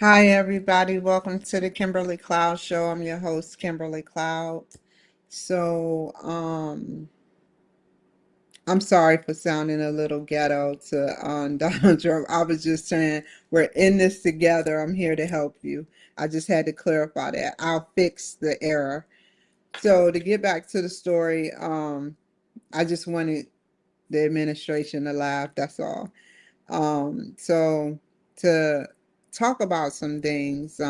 Hi, everybody. Welcome to the Kimberly Cloud Show. I'm your host, Kimberly Cloud. So, I'm sorry for sounding a little ghetto to Donald Trump. I was just saying, we're in this together. I'm here to help you. I just had to clarify that. I'll fix the error. So, to get back to the story, I just wanted the administration to laugh. That's all. So, to talk about some things,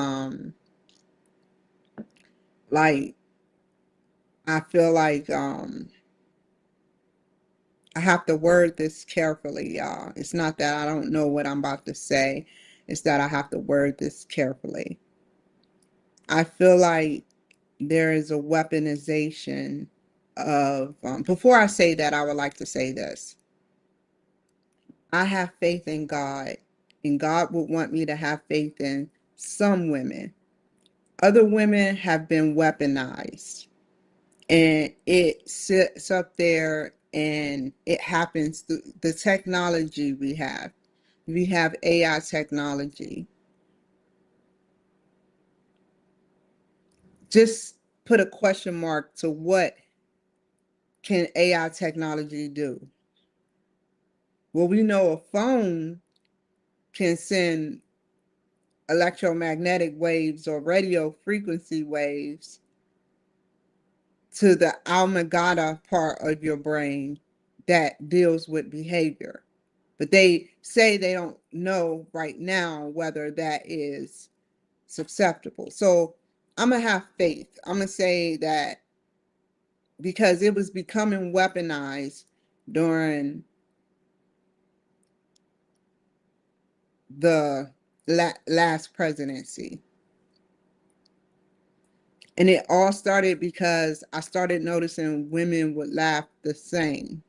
like I feel like I have to word this carefully, y'all. It's not that I don't know what I'm about to say. It's that I have to word this carefully. I feel like there is a weaponization of, before I say that, I would like to say this. I have faith in God, and God would want me to have faith in some women. Other women have been weaponized. And it sits up there and it happens through the technology we have. We have AI technology. Just put a question mark to what can AI technology do? Well, we know a phone can send electromagnetic waves or radio frequency waves to the almagata part of your brain that deals with behavior. But they say they don't know right now whether that is susceptible. So I'm going to have faith. I'm going to say that because it was becoming weaponized during the last presidency. And it all started because I started noticing women would laugh the same.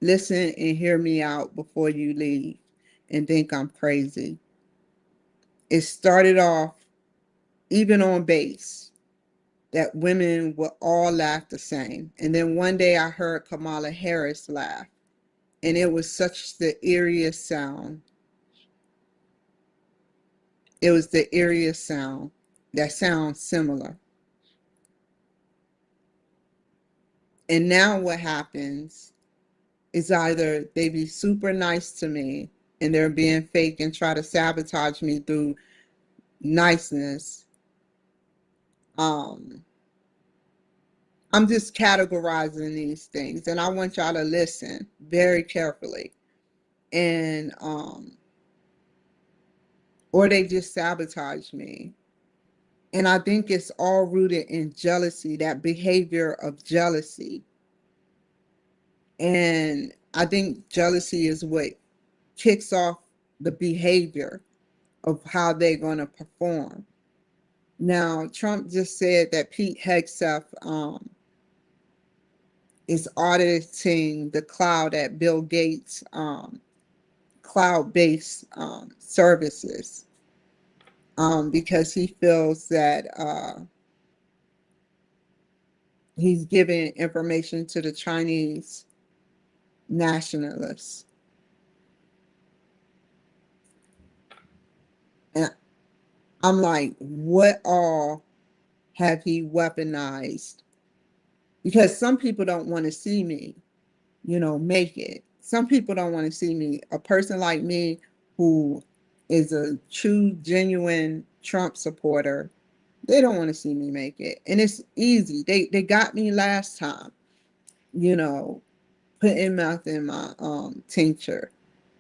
Listen and hear me out before you leave and think I'm crazy. It started off even on base that women would all laugh the same. And then one day I heard Kamala Harris laugh, and it was such the eeriest sound. It was the eeriest sound that sounds similar. And now what happens is either they be super nice to me and they're being fake and try to sabotage me through niceness. Um, I'm just categorizing these things and I want y'all to listen very carefully. And or they just sabotage me. And I think it's all rooted in jealousy, that behavior of jealousy. And I think jealousy is what kicks off the behavior of how they're going to perform. Now, Trump just said that Pete Hegseth is auditing the cloud at Bill Gates' cloud-based services because he feels that he's giving information to the Chinese nationalists. And I'm like, what all have he weaponized? Because some people don't want to see me, make it. Some people don't want to see me. A person like me who is a true, genuine Trump supporter, they don't want to see me make it. And it's easy. They got me last time, you know, putting mouth in my tincture.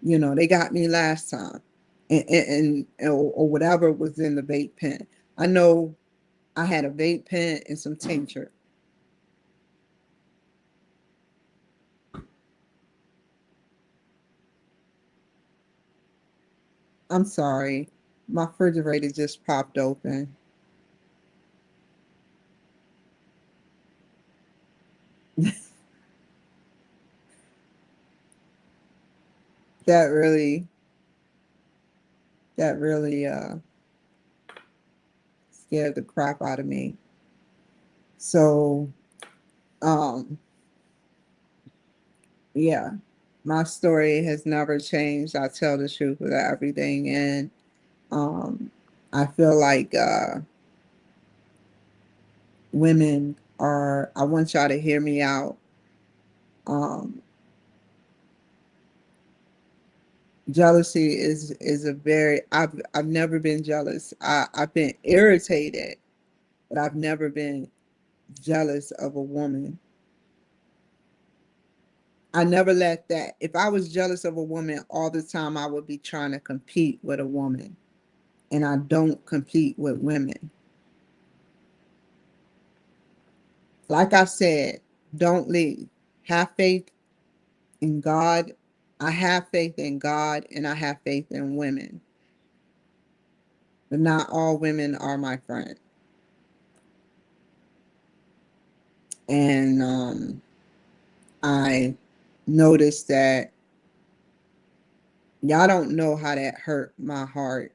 They got me last time. Or whatever was in the vape pen. I know I had a vape pen and some tincture. I'm sorry. My refrigerator just popped open. That really, that really scared the crap out of me. So, um, yeah, my story has never changed. I tell the truth about everything. And Um, I feel like women are, I want y'all to hear me out. Um, Jealousy is a very, I've never been jealous. I've been irritated, but I've never been jealous of a woman. I never let that, if I was jealous of a woman all the time, I would be trying to compete with a woman. And I don't compete with women. Like I said, don't leave. Have faith in God. I have faith in God and I have faith in women. But not all women are my friend. And I noticed that y'all don't know how that hurt my heart.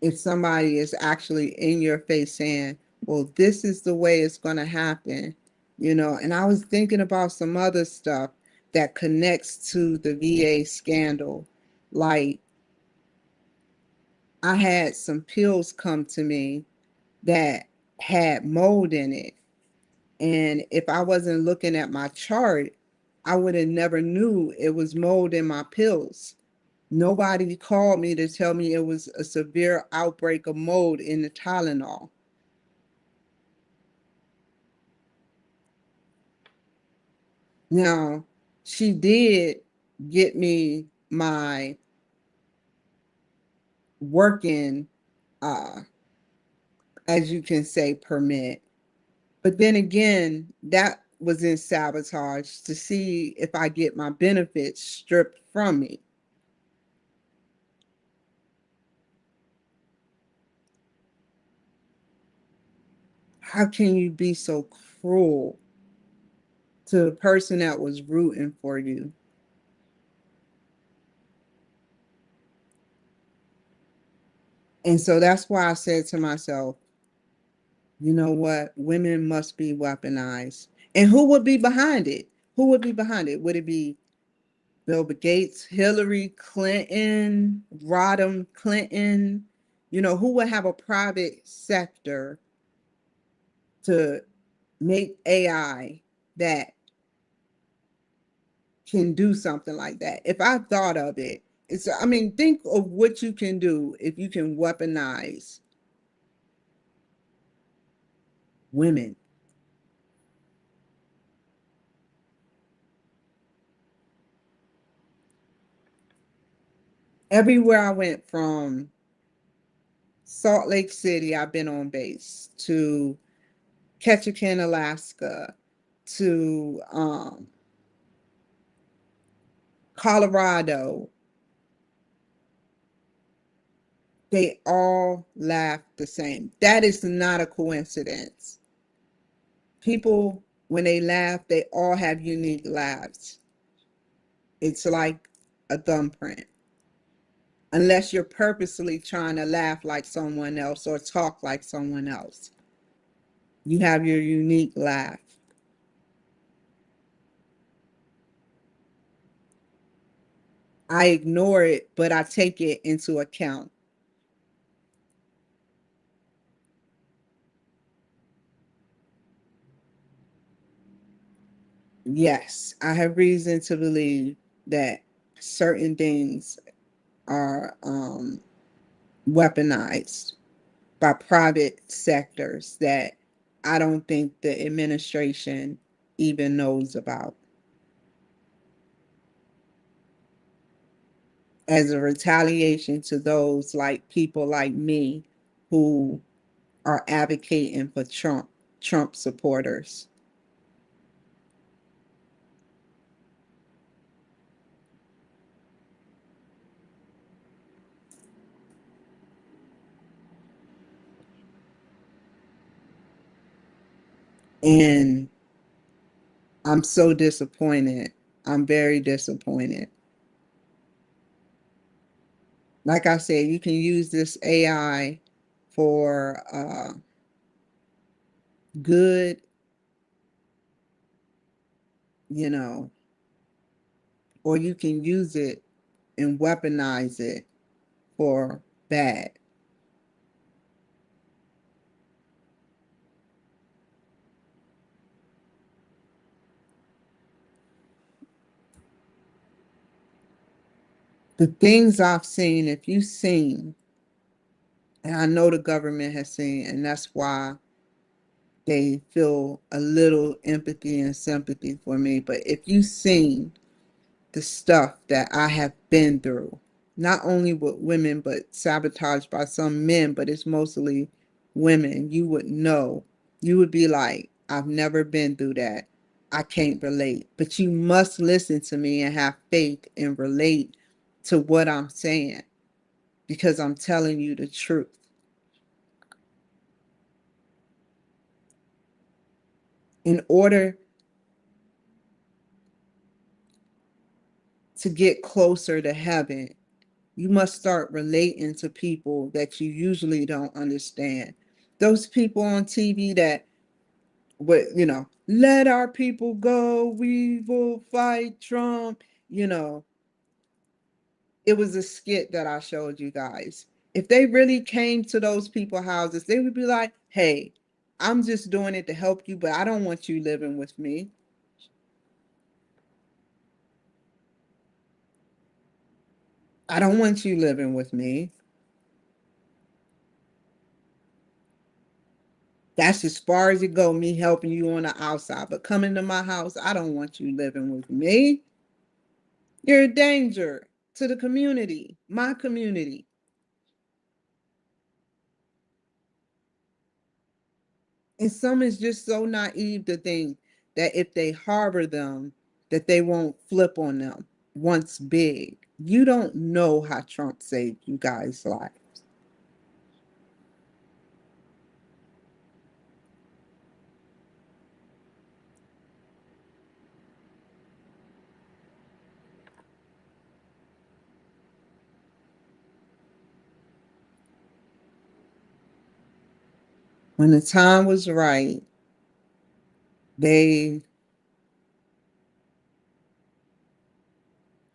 If somebody is actually in your face saying, well, this is the way it's going to happen, you know. And I was thinking about some other stuff that connects to the VA scandal. Like, I had some pills come to me that had mold in it. And if I wasn't looking at my chart, I would have never knew it was mold in my pills. Nobody called me to tell me it was a severe outbreak of mold in the Tylenol. Now, she did get me my working, uh, as you can say, permit. But then again, that was in sabotage to see if I get my benefits stripped from me. How can you be so cruel to the person that was rooting for you? And so that's why I said to myself, you know what? Women must be weaponized. And who would be behind it? Who would be behind it? Would it be Bill Gates, Hillary Clinton, Rodham Clinton? You know, who would have a private sector to make AI that can do something like that? If I thought of it, it's, I mean, think of what you can do if you can weaponize women. Everywhere I went, from Salt Lake City, I've been on base, to Ketchikan, Alaska, to Colorado. They all laugh the same. That is not a coincidence. People, when they laugh, they all have unique laughs. It's like a thumbprint. Unless you're purposely trying to laugh like someone else or talk like someone else, you have your unique laugh. I ignore it, but I take it into account. Yes, I have reason to believe that certain things are weaponized by private sectors that I don't think the administration even knows about, as a retaliation to those like people like me who are advocating for Trump supporters. And I'm so disappointed. I'm very disappointed. Like I said, you can use this AI for good, you know, or you can use it and weaponize it for bad. The things I've seen, if you've seen, and I know the government has seen, and that's why they feel a little empathy and sympathy for me. But if you've seen the stuff that I have been through, not only with women, but sabotaged by some men, but it's mostly women, you would know. You would be like, I've never been through that. I can't relate. But you must listen to me and have faith and relate to what I'm saying because I'm telling you the truth. In order to get closer to heaven, you must start relating to people that you usually don't understand. Those people on TV that would, let our people go, we will fight Trump, you know, it was a skit that I showed you guys. If they really came to those people's houses, they would be like, hey, I'm just doing it to help you, but I don't want you living with me. I don't want you living with me. That's as far as it go, me helping you on the outside. But coming to my house, I don't want you living with me. You're a danger to the community, my community. And some is just so naive to think that if they harbor them, that they won't flip on them once big. You don't know how Trump saved you guys' lives. When the time was right, they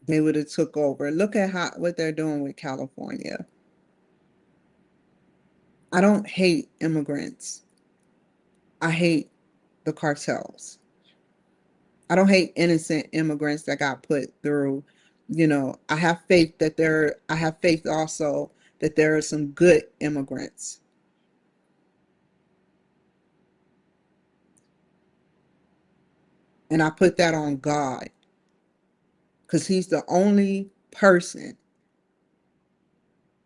they would have took over. Look at what they're doing with California. I don't hate immigrants. I hate the cartels. I don't hate innocent immigrants that got put through. I have faith that I have faith also that there are some good immigrants. And I put that on God because He's the only person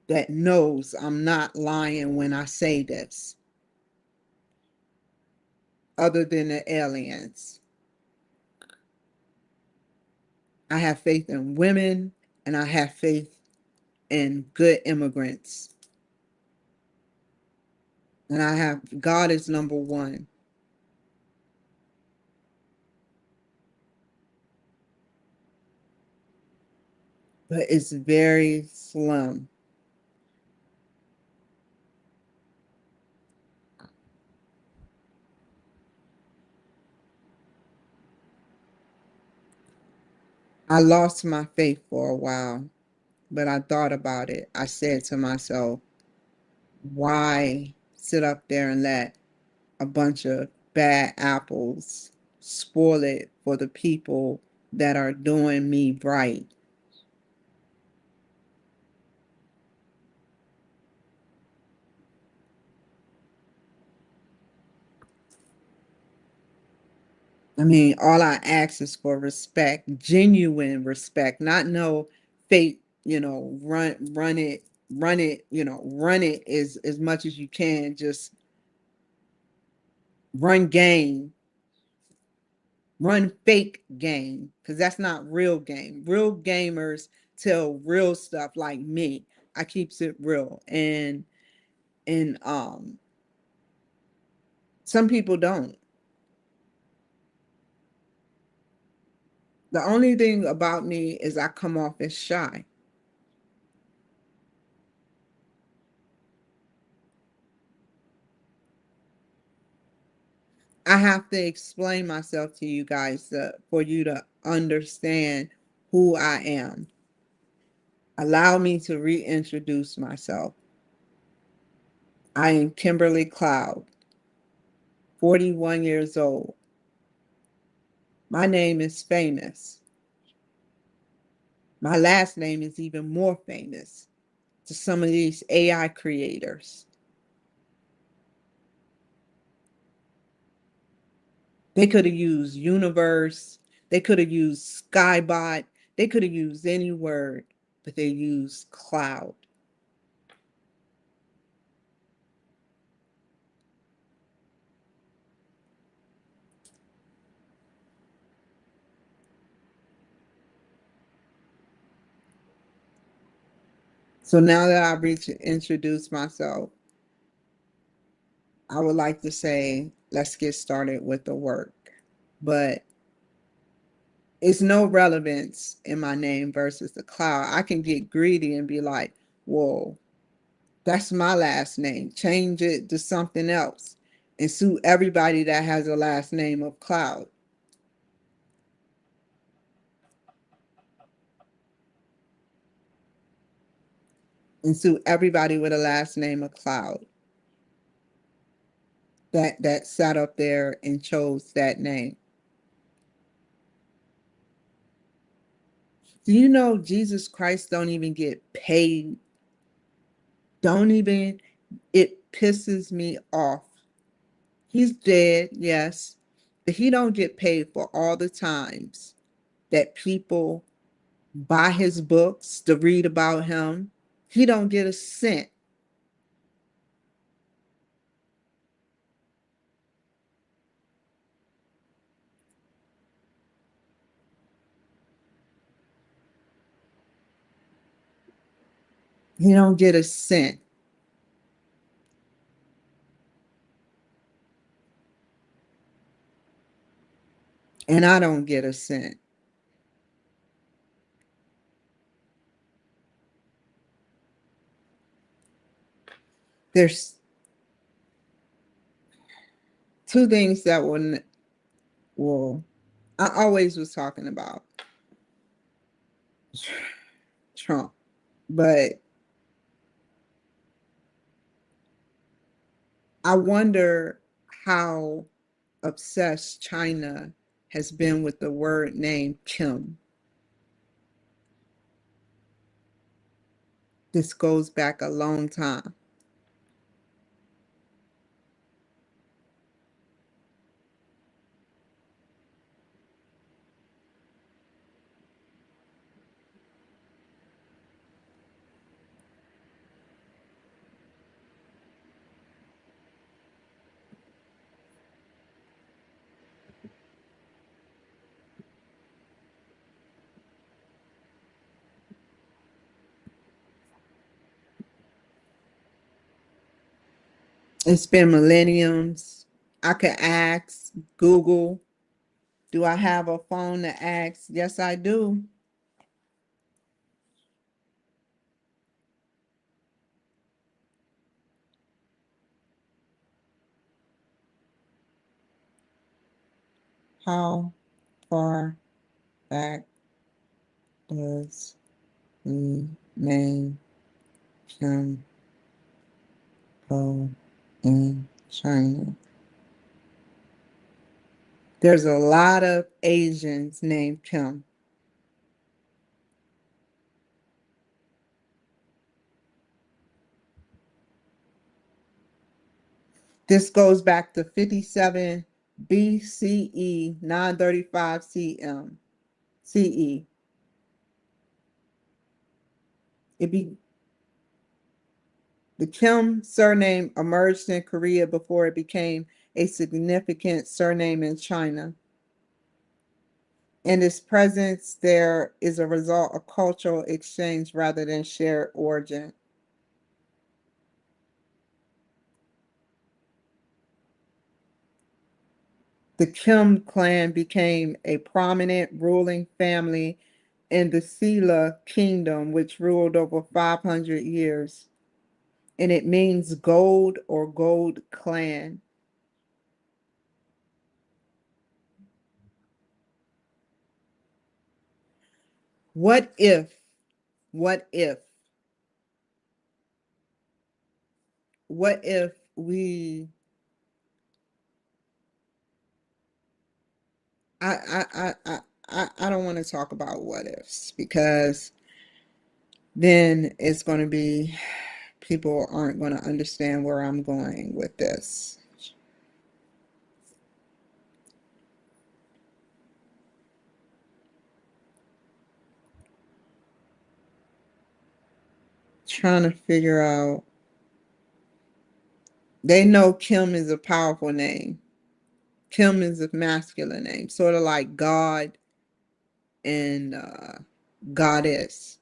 that knows I'm not lying when I say this, other than the aliens. I have faith in women and I have faith in good immigrants. And I have God is number one, but it's very slim. I lost my faith for a while, but I thought about it. I said to myself, why sit up there and let a bunch of bad apples spoil it for the people that are doing me right? I mean, all I ask is for respect, genuine respect, not no fake, run it, run it as much as you can. Just run game, run fake game, because that's not real game. Real gamers tell real stuff like me. I keeps it real. And some people don't. The only thing about me is I come off as shy. I have to explain myself to you guys for you to understand who I am. Allow me to reintroduce myself. I am Kimberly Cloud, 41 years old. My name is famous. My last name is even more famous to some of these AI creators. They could have used universe, they could have used skybot, they could have used any word, but they used cloud. So now that I've introduced myself, I would like to say, let's get started with the work. But it's no relevance in my name versus the cloud. I can get greedy and be like, whoa, that's my last name. Change it to something else and sue everybody that has a last name of Cloud. And sue everybody with a last name of Cloud that sat up there and chose that name. Do you know Jesus Christ don't even get paid? Don't even, it pisses me off. He's dead, yes, but he don't get paid for all the times that people buy his books to read about him. He don't get a cent. He don't get a cent. And I don't get a cent. There's two things that will I always was talking about Trump, but I wonder how obsessed China has been with the word name Kim. This goes back a long time. It's been millenniums. I could ask Google, do I have a phone to ask? Yes, I do. How far back does the name Kim go in China? There's a lot of Asians named Kim. This goes back to 57 BCE, 935 CE. It be The Kim surname emerged in Korea before it became a significant surname in China. And its presence there is a result of cultural exchange rather than shared origin. The Kim clan became a prominent ruling family in the Silla kingdom, which ruled over 500 years. And it means gold or gold clan. What if, what if, what if we, I don't want to talk about what ifs because then it's going to be, people aren't going to understand where I'm going with this. Trying to figure out, they know Kim is a powerful name. Kim is a masculine name, sort of like God and goddess.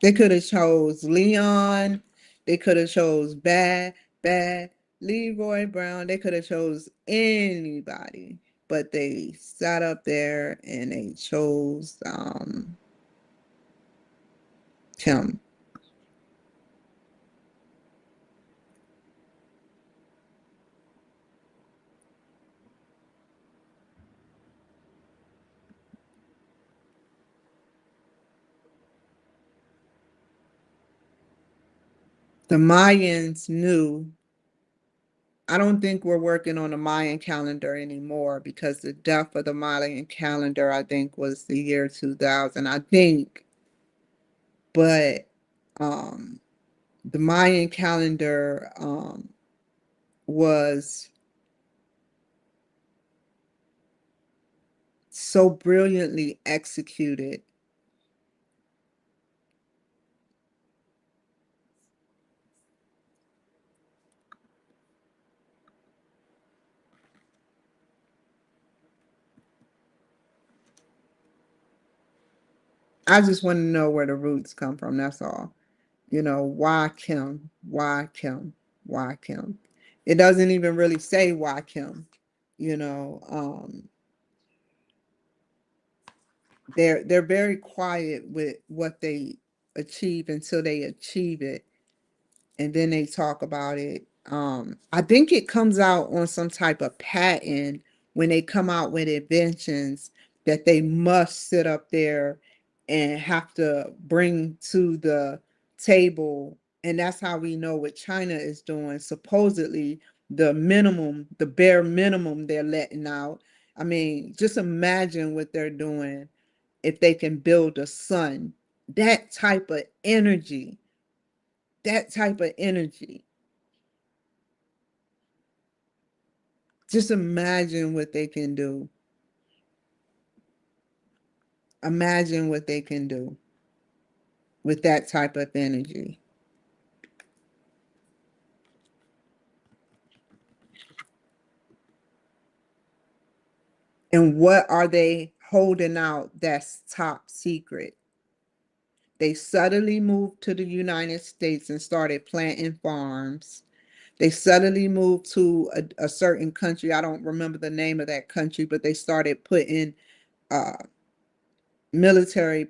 They could have chose Leon. They could have chose Bad Leroy Brown. They could have chose anybody, but they sat up there and they chose Kim. The Mayans knew. I don't think we're working on the Mayan calendar anymore because the death of the Mayan calendar, I think, was the year 2000. I think, but um, the Mayan calendar was so brilliantly executed. I just want to know where the roots come from. That's all. You know, why Kim? Why Kim? Why Kim? It doesn't even really say why Kim. You know, they're very quiet with what they achieve until they achieve it, and then they talk about it. I think it comes out on some type of patent when they come out with inventions that they must sit up there and have to bring to the table. And that's how we know what China is doing. Supposedly, the minimum, the bare minimum they're letting out. I mean, just imagine what they're doing if they can build a sun. That type of energy, that type of energy. Just imagine what they can do. Imagine what they can do with that type of energy. And what are they holding out that's top secret? They suddenly moved to the United States and started planting farms. They suddenly moved to a certain country. I don't remember the name of that country, but they started putting uh, military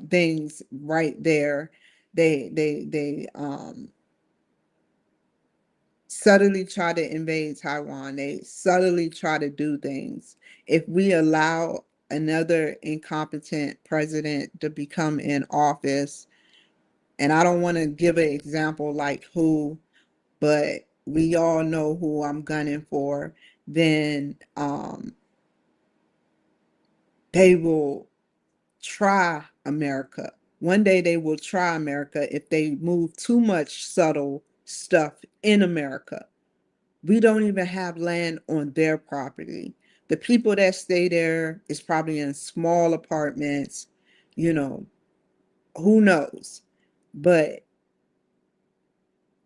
things right there. They subtly try to invade Taiwan. They subtly try to do things. If we allow another incompetent president to become in office, and I don't want to give an example like who, but we all know who I'm gunning for, then they will try America. One day they will try America if they move too much subtle stuff in America. We don't even have land on their property. The people that stay there is probably in small apartments, you know, who knows? But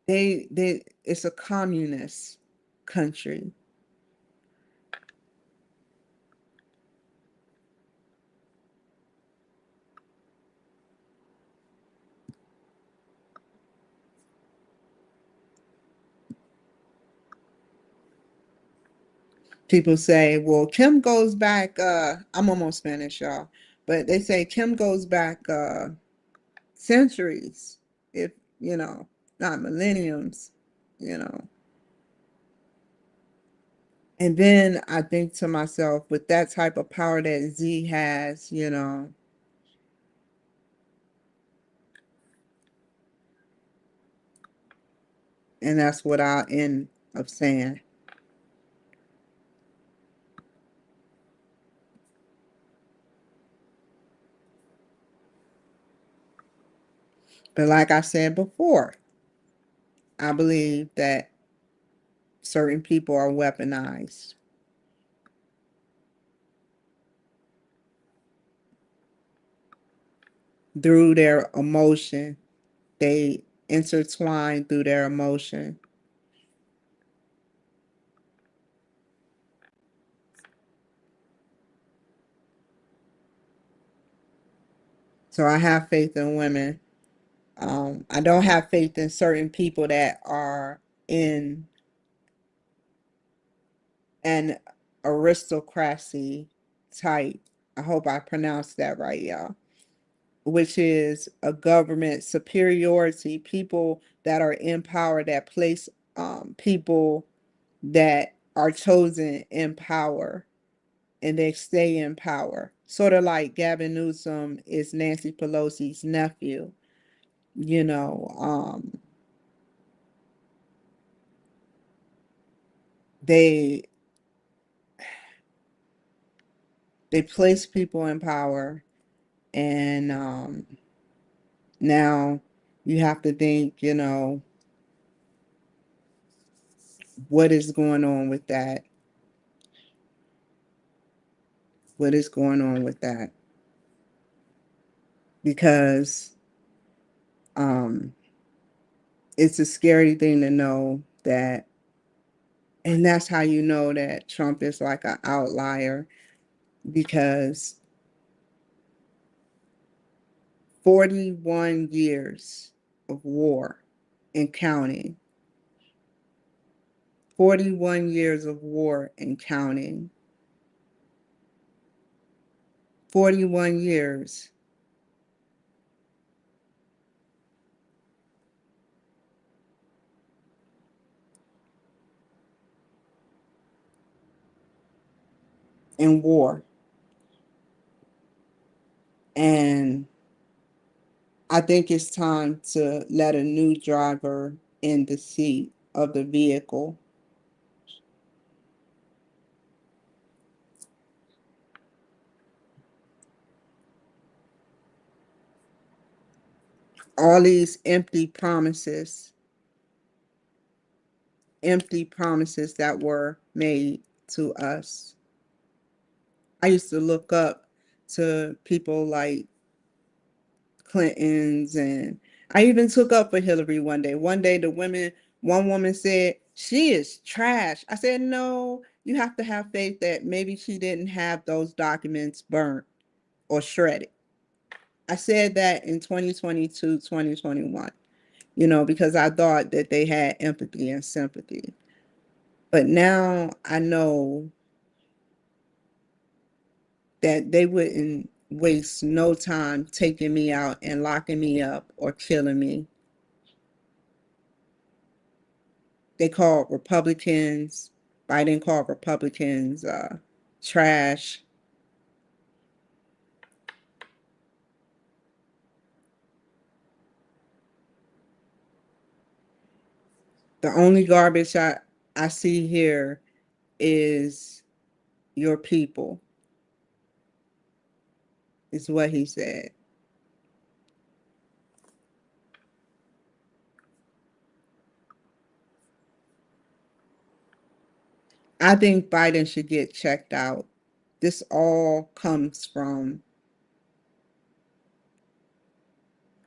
they it's a communist country. People say, well, Kim goes back, I'm almost finished, y'all. But they say Kim goes back centuries, if you know. not millenniums, you know. And then I think to myself, with that type of power that Z has, and that's what I'll end up saying. But like I said before, I believe that certain people are weaponized through their emotion. They intertwine through their emotion. So I have faith in women. I don't have faith in certain people that are in an aristocracy type. I hope I pronounced that right, y'all. Which is a government superiority, people that are in power that place people that are chosen in power and they stay in power. Sort of like Gavin Newsom is Nancy Pelosi's nephew, you know. They they place people in power, and now you have to think, what is going on with that? What is going on with that? Because um, it's a scary thing to know that, and that's how you know that Trump is like an outlier, because 41 years of war and counting, 41 years of war and counting, 41 years. In war. And I think it's time to let a new driver in the seat of the vehicle. All these empty promises that were made to us. I used to look up to people like Clinton's, and I even took up for Hillary one day. One day, one woman said, "She is trash." I said, "No, you have to have faith that maybe she didn't have those documents burnt or shredded." I said that in 2022, 2021, because I thought that they had empathy and sympathy. But now I know that they wouldn't waste no time taking me out and locking me up or killing me. They called Republicans, Biden called Republicans trash. The only garbage I see here is your people, is what he said. I think Biden should get checked out. This all comes from,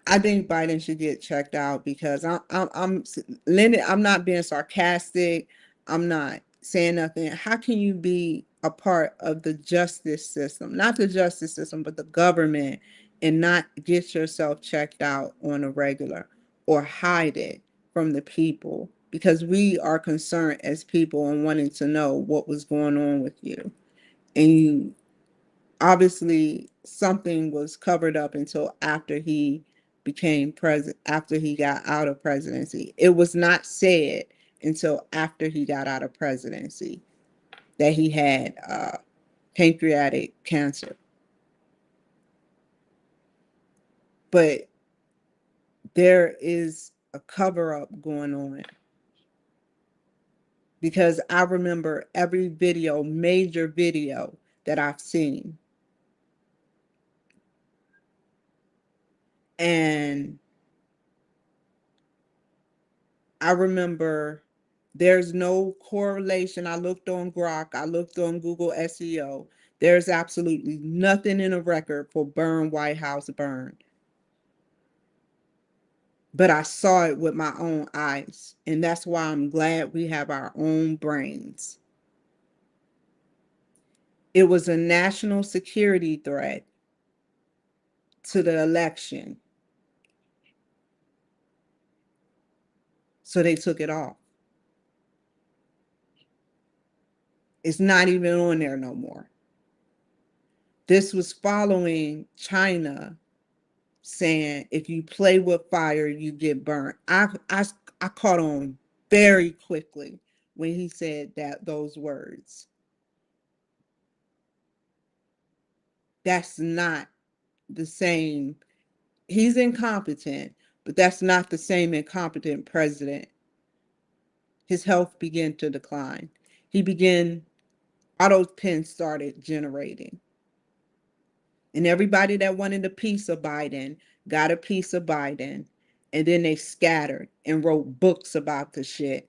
I think Biden should get checked out because I'm not being sarcastic. I'm not saying nothing. How can you be a part of the justice system, not the justice system, but the government, and not get yourself checked out on a regular or hide it from the people? Because we are concerned as people and wanting to know what was going on with you. And you obviously something was covered up until after he became president, after he got out of presidency. It was not said until after he got out of presidency that he had pancreatic cancer. But there is a cover up going on, because I remember every video, major video that I've seen. And I remember there's no correlation. I looked on Grok, I looked on Google SEO. There's absolutely nothing in a record for burn White House burn. But I saw it with my own eyes. And that's why I'm glad we have our own brains. It was a national security threat to the election. So they took it off. It's not even on there no more. This was following China saying, if you play with fire, you get burnt. I caught on very quickly when he said those words. That's not the same. He's incompetent, but that's not the same incompetent president. His health began to decline. He began, auto pens started generating. And everybody that wanted a piece of Biden got a piece of Biden. And then they scattered and wrote books about the shit.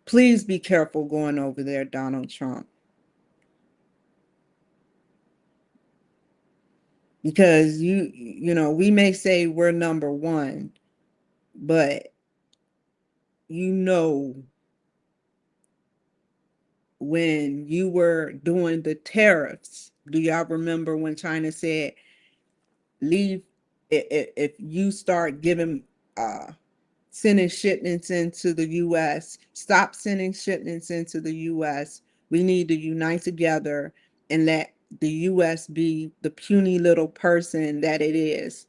Please be careful going over there, Donald Trump. Because we may say we're number one, but you know, when you were doing the tariffs, do y'all remember when China said, leave, if you start giving sending shipments into the US, stop sending shipments into the US. We need to unite together and let the US be the puny little person that it is.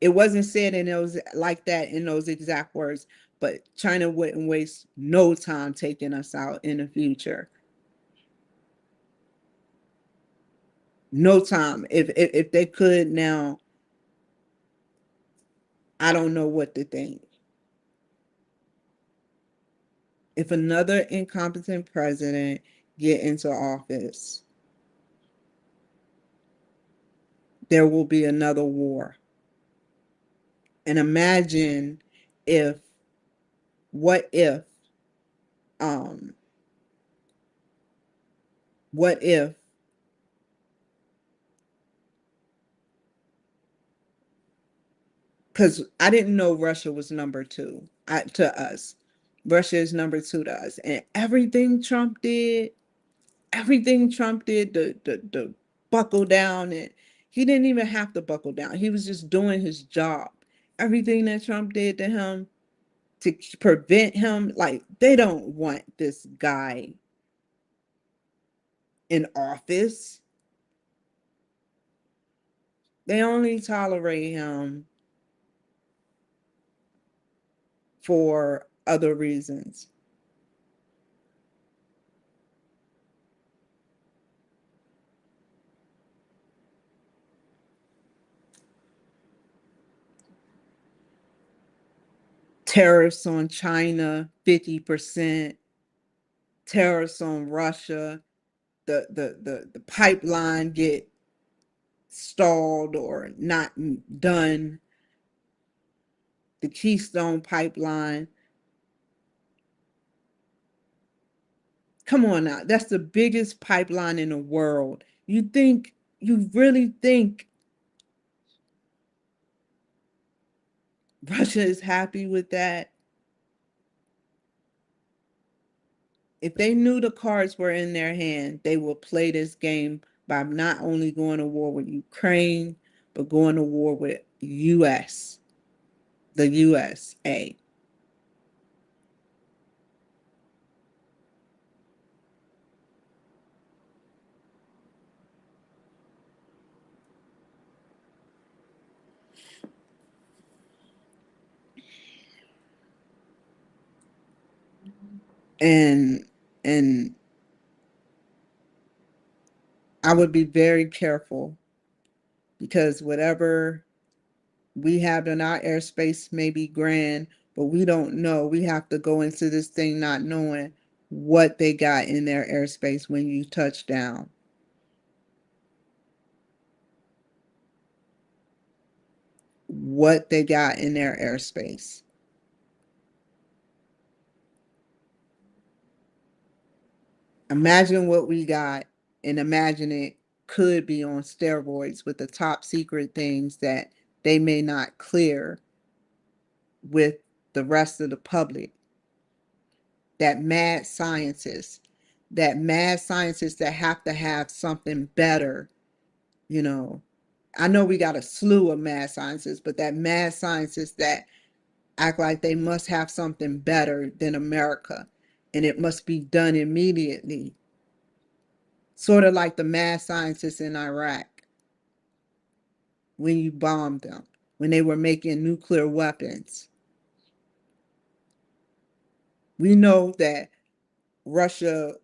It wasn't said in those like that in those exact words, but China wouldn't waste no time taking us out in the future. No time. If they could now, I don't know what to think. If another incompetent president get into office, there will be another war. And imagine if, what if, um, what if, because I didn't know Russia was number two to us. Russia is number two to us. And everything Trump did, the buckle down, and he didn't even have to buckle down. He was just doing his job. Everything that Trump did to him to prevent him, like, they don't want this guy in office. They only tolerate him for other reasons. Tariffs on China, 50%, tariffs on Russia, the pipeline get stalled or not done, the Keystone pipeline. Come on now, that's the biggest pipeline in the world. You really think Russia is happy with that? If they knew the cards were in their hand, they would play this game by not only going to war with Ukraine, but going to war with US, the USA. and and I would be very careful because whatever we have in our airspace may be grand, but we don't know. We have to go into this thing not knowing what they got in their airspace when you touch down. What they got in their airspace. Imagine what we got and imagine it could be on steroids with the top secret things that they may not clear with the rest of the public. That mad scientists, that mad scientists that have to have something better, you know. I know we got a slew of mad scientists, but that mad scientists that act like they must have something better than America and it must be done immediately. Sort of like the mad scientists in Iraq when you bombed them, when they were making nuclear weapons. We know that Russia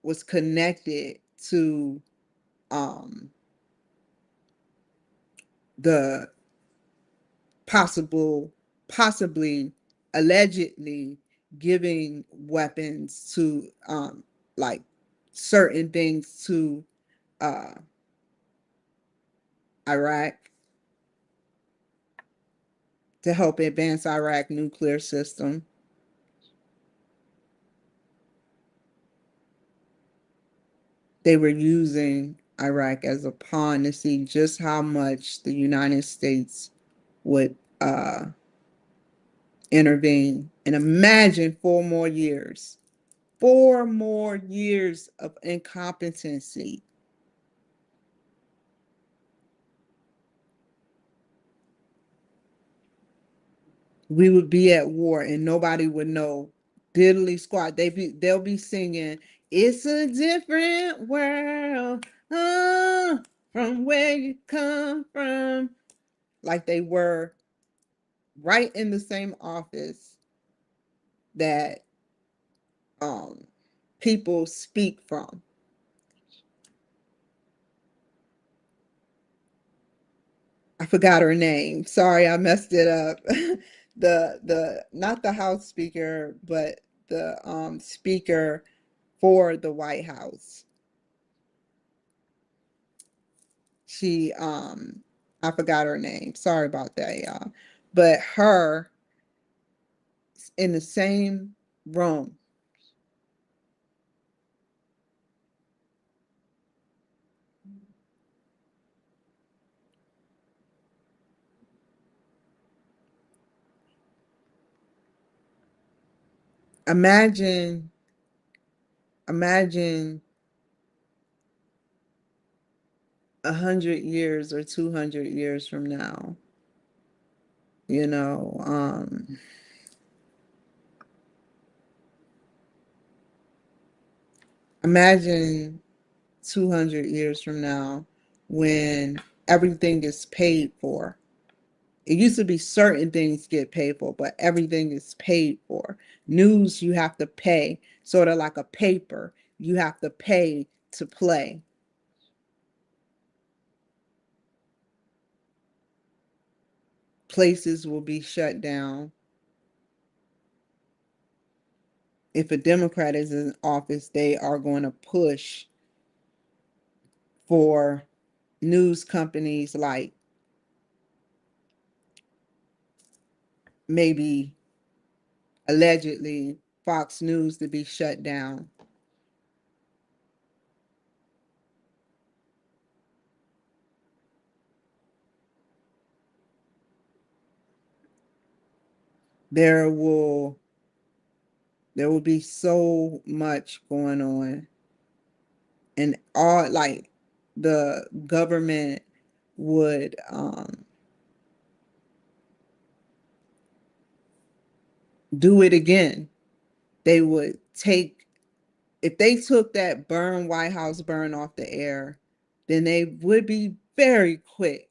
was connected to um, the possible, possibly, allegedly giving weapons to like certain things to uh, Iraq to help advance Iraq nuclear system. They were using Iraq as a pawn to see just how much the United States would intervene. And imagine 4 more years, 4 more years of incompetency. We would be at war and nobody would know diddly squat. They'll be singing, "It's a different world, from where you come from," like they were right in the same office that um people speak from. I forgot her name. Sorry, I messed it up. The not the House Speaker, but the Speaker for the White House. She I forgot her name. Sorry about that, y'all. But her in the same room. Imagine, imagine 100 years or 200 years from now. You know, imagine 200 years from now when everything is paid for. It used to be certain things get paid for, but everything is paid for. News, you have to pay, sort of like a paper. You have to pay to play. Places will be shut down. If a Democrat is in office, they are going to push for news companies like maybe allegedly Fox News to be shut down. There will there will be so much going on and all like the government would do it again. They would take if they took that burn White House burn off the air, then they would be very quick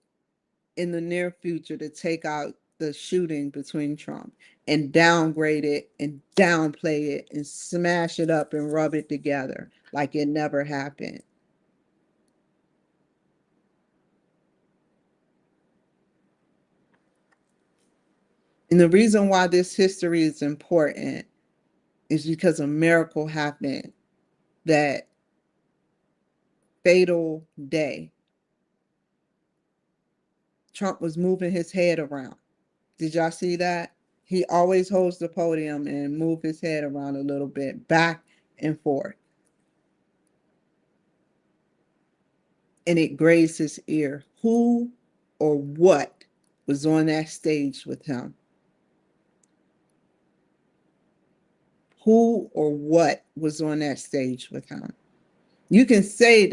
in the near future to take out the shooting between Trump and downgrade it and downplay it and smash it up and rub it together like it never happened. And the reason why this history is important is because a miracle happened that fatal day. Trump was moving his head around. Did y'all see that? He always holds the podium and move his head around a little bit, back and forth. And it grazed his ear. Who or what was on that stage with him? Who or what was on that stage with him? You can say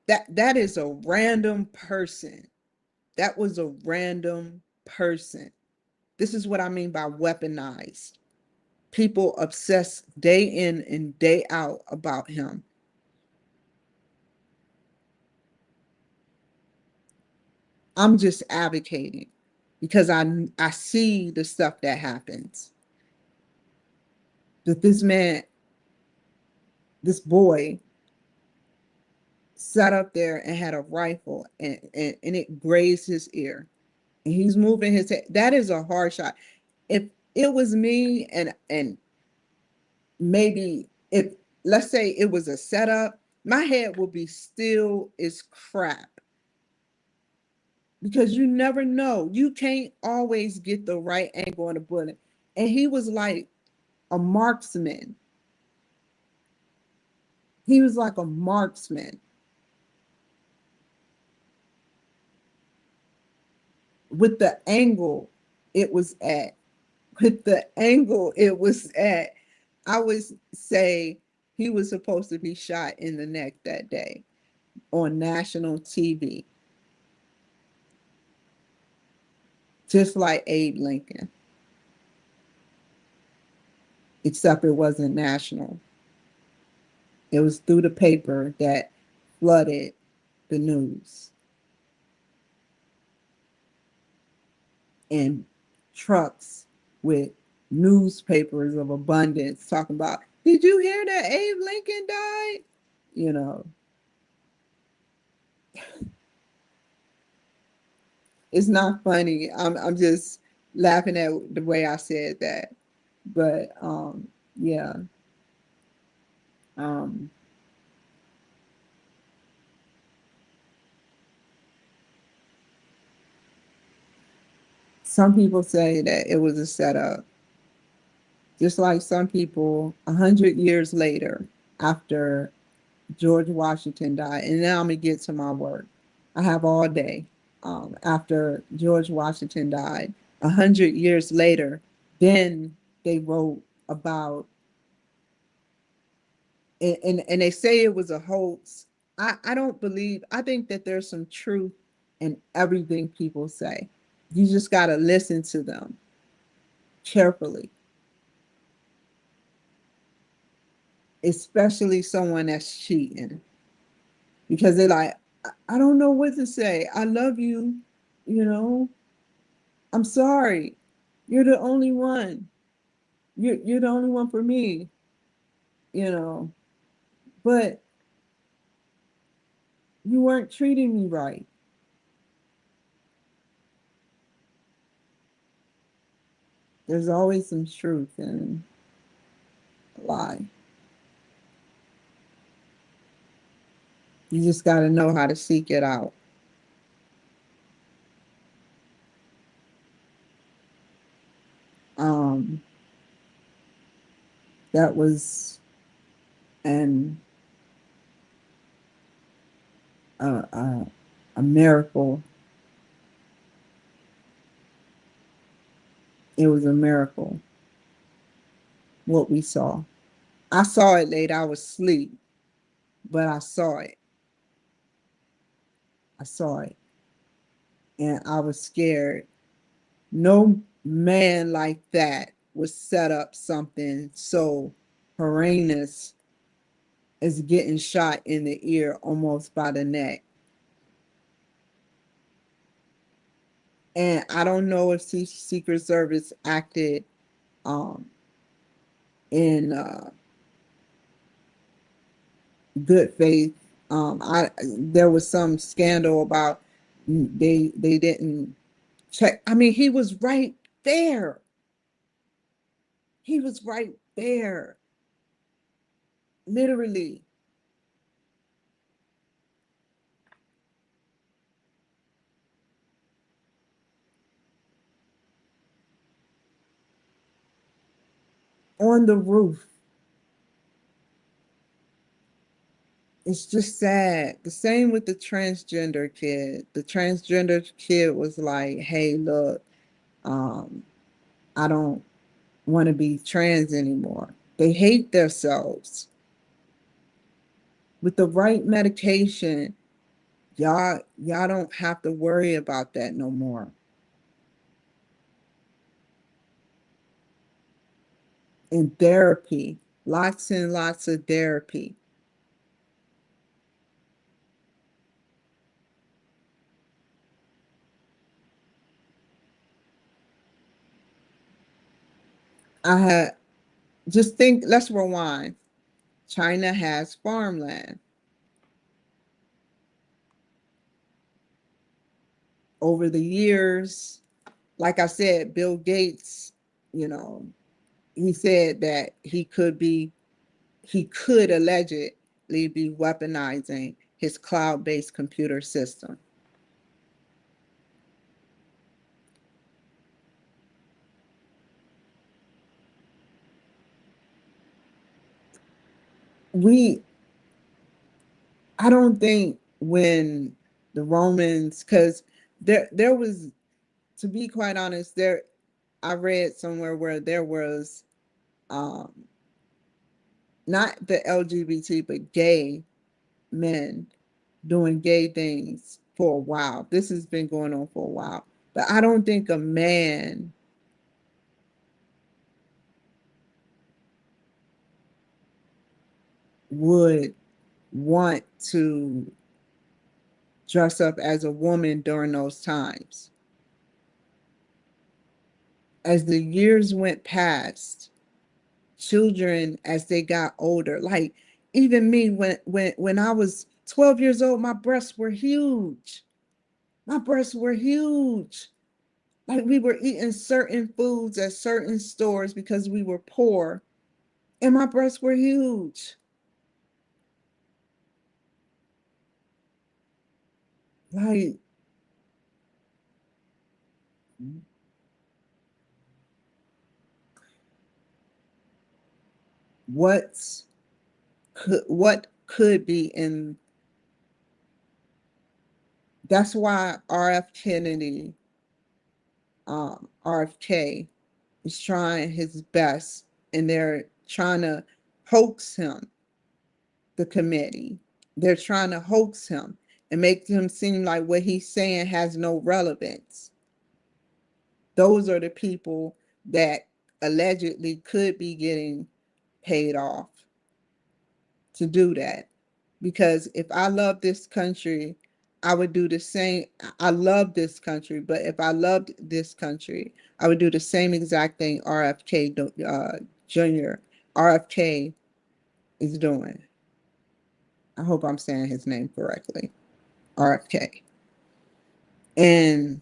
that is a random person. That was a random person. This is what I mean by weaponized. People obsess day in and day out about him. I'm just advocating because I see the stuff that happens. That this man, this boy, sat up there and had a rifle and it grazed his ear. And he's moving his head. That is a hard shot. If it was me and maybe if let's say it was a setup, my head would be still as crap because you never know. You can't always get the right angle on a bullet. And he was like a marksman. He was like a marksman with the angle it was at. With the angle it was at, I would say he was supposed to be shot in the neck that day on national TV, just like Abe Lincoln, except it wasn't national. It was through the paper that flooded the news and trucks with newspapers of abundance talking about, did you hear that Abe Lincoln died? You know, it's not funny. I'm just laughing at the way I said that. But yeah. Um some people say that it was a setup. Just like some people 100 years later, after George Washington died, and now I'm gonna get to my work. I have all day. After George Washington died, 100 years later, then they wrote about and they say it was a hoax. I don't believe. I think that there's some truth in everything people say. You just got to listen to them carefully, especially someone that's cheating, because they're like, I don't know what to say. I love you, you know. I'm sorry. You're the only one. You're the only one for me, you know. But you weren't treating me right. There's always some truth in a lie. You just got to know how to seek it out. Um, that was an uh, uh, a miracle. It was a miracle what we saw. I saw it late. I was asleep, but I saw it. I saw it, and I was scared. No man like that would set up something so horrendous as getting shot in the ear almost by the neck. And I don't know if Secret Service acted um, in good faith. I There was some scandal about they didn't check. I mean, he was right there. He was right there, literally on the roof. It's just sad. The same with the transgender kid. The transgender kid was like, "Hey, look, um, I don't want to be trans anymore." They hate themselves. With the right medication, y'all don't have to worry about that no more. In therapy, lots and lots of therapy. I had Just think, let's rewind. China has farmland. Over the years, like I said, Bill Gates, you know, he said that he could allegedly be weaponizing his cloud-based computer system. We, I don't think when the Romans, because there was, to be quite honest, I read somewhere where there was um, not the LGBT, but gay men doing gay things for a while. This has been going on for a while. But I don't think a man would want to dress up as a woman during those times. As the years went past, children as they got older, like even me when I was 12 years old, my breasts were huge. My breasts were huge. Like we were eating certain foods at certain stores because we were poor, and my breasts were huge. Like what what could be in that's why RF Kennedy, RFK is trying his best, and they're trying to hoax him, the committee. They're trying to hoax him and make him seem like what he's saying has no relevance. Those are the people that allegedly could be getting paid off to do that. Because if I love this country, I would do the same. I love this country, but if I loved this country, I would do the same exact thing RFK Jr. RFK is doing. I hope I'm saying his name correctly. RFK. And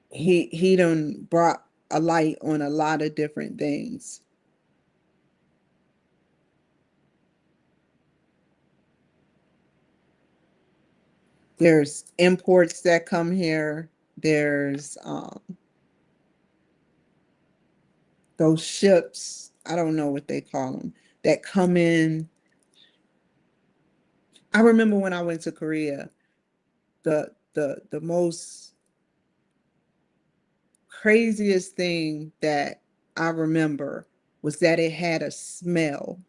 he done brought a light on a lot of different things. There's imports that come here. There's those ships, I don't know what they call them, that come in. I remember when I went to Korea, the most craziest thing that I remember was that it had a smell.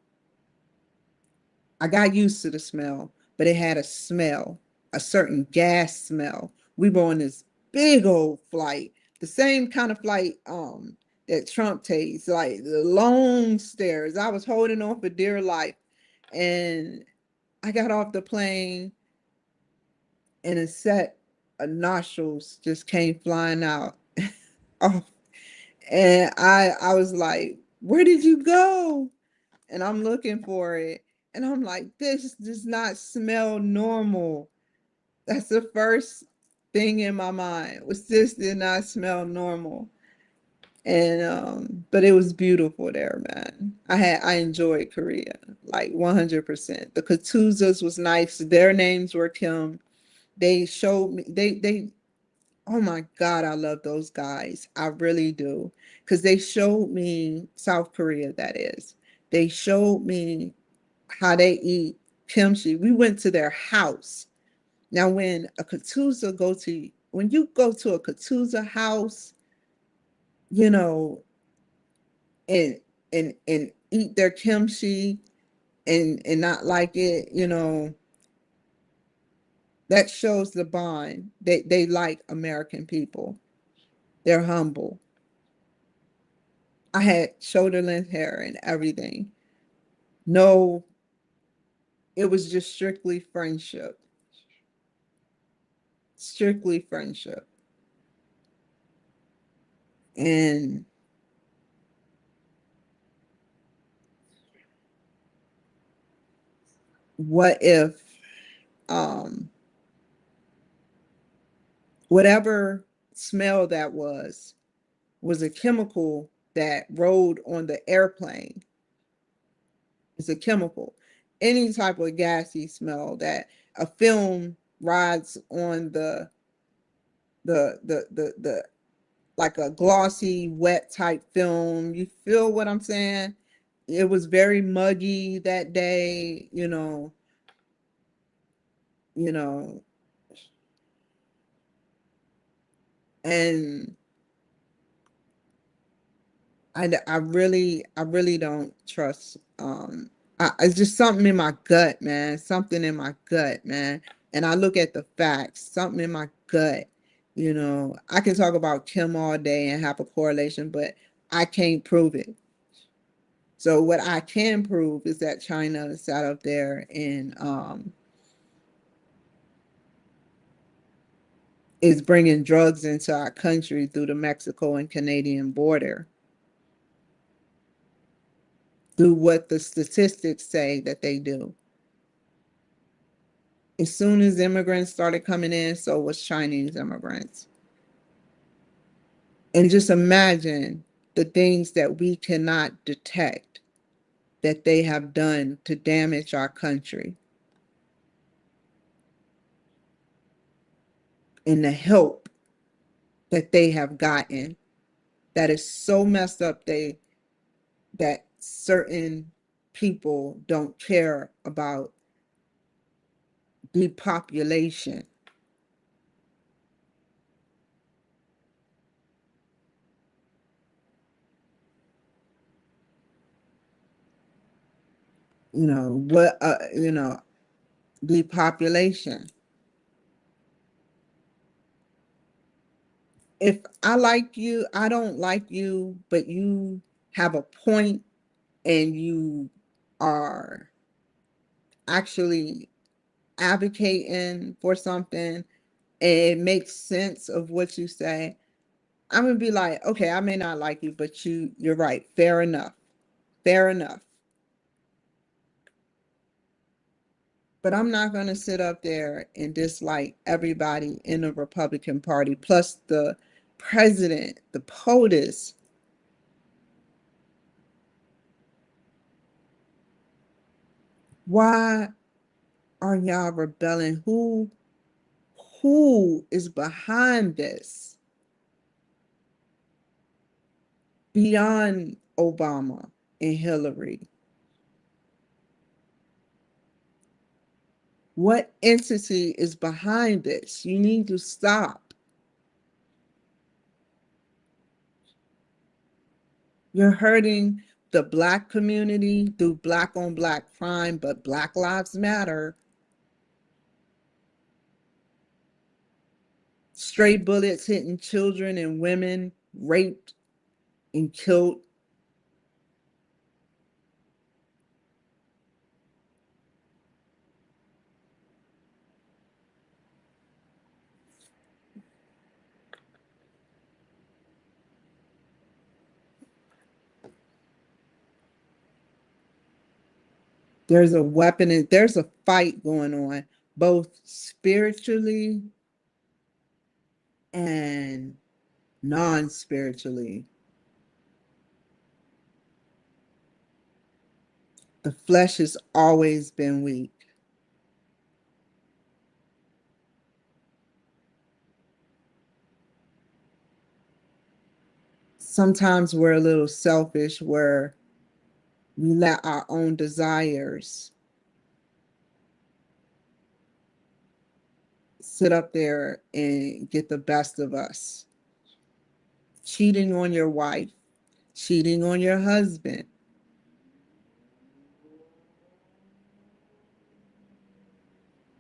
I got used to the smell, but it had a smell, a certain gas smell. We were on this big old flight, the same kind of flight that Trump takes, like the long stairs. I was holding on for dear life. And I got off the plane, and a set nostrils just came flying out. Oh, and I was like, "Where did you go?" And I'm looking for it, and I'm like, "This does not smell normal." That's the first thing in my mind was this did not smell normal. And but it was beautiful there, man. I enjoyed Korea like 100%. The Katuzas was nice. Their names were Kim. They showed me they oh my God, I love those guys. I really do. Because they showed me South Korea, that is. They showed me how they eat kimchi. We went to their house. Now, when you go to a Katuza house, you know, and and eat their kimchi and not like it, that shows the bond. They like American people. They're humble. I had shoulder length hair and everything. No, it was just strictly friendship. Strictly friendship. And what if um whatever smell that was a chemical that rode on the airplane? It's a chemical. Any type of gassy smell that a film rides on the like a glossy, wet type film. You feel what I'm saying? It was very muggy that day, you know, and I really don't trust. It's just something in my gut, man. Something in my gut, man. And I look at the facts. Something in my gut. I can talk about Kim all day and have a correlation, but I can't prove it. So what I can prove is that China sat up there and is bringing drugs into our country through the Mexico and Canadian border, through what the statistics say that they do. As soon as immigrants started coming in, so was Chinese immigrants. And just imagine the things that we cannot detect that they have done to damage our country and the help that they have gotten that is so messed up that certain people don't care about depopulation. What depopulation. If I like you, I don't like you, but you have a point and you are actually advocating for something and it makes sense of what you say, I'm gonna be like, okay, I may not like you, but you're right. Fair enough. Fair enough. But I'm not gonna sit up there and dislike everybody in the Republican Party, plus the president, the POTUS. Why are y'all rebelling? Who is behind this beyond Obama and Hillary? What entity is behind this? You need to stop. You're hurting the Black community through Black on Black crime, but Black Lives Matter. Stray bullets hitting children and women, raped and killed. There's a weapon and there's a fight going on, both spiritually and non-spiritually. The flesh has always been weak. Sometimes we're a little selfish where we let our own desires sit up there and get the best of us. Cheating on your wife, cheating on your husband,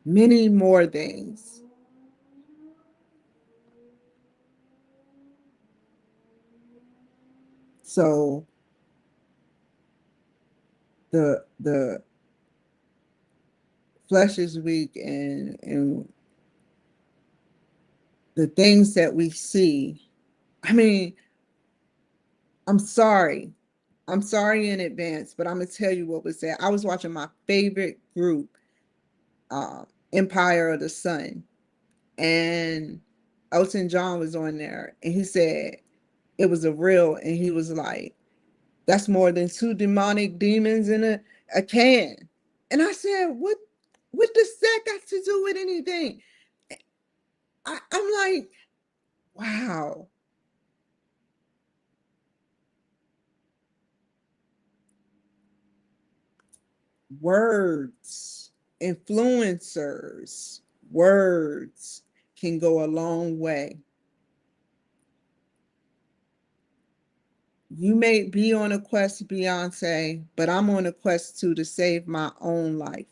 many more things. So the flesh is weak, and the things that we see. I mean, I'm sorry. I'm sorry in advance, but I'm gonna tell you what was said. I was watching my favorite group, uh, Empire of the Sun, and Elton John was on there, and he said it was a real, and he was like, "That's more than two demonic demons in a can." And I said, "What does that got to do with anything?" I'm like, "Wow, words, influencers, words can go a long way." You may be on a quest, Beyonce, but I'm on a quest too to save my own life.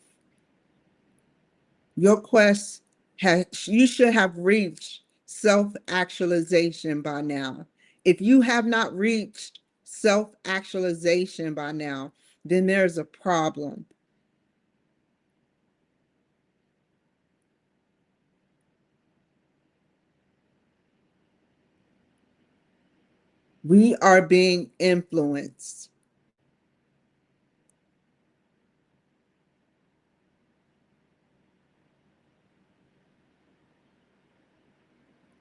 Your quest has, you should have reached self-actualization by now. If you have not reached self-actualization by now, then there's a problem. We are being influenced.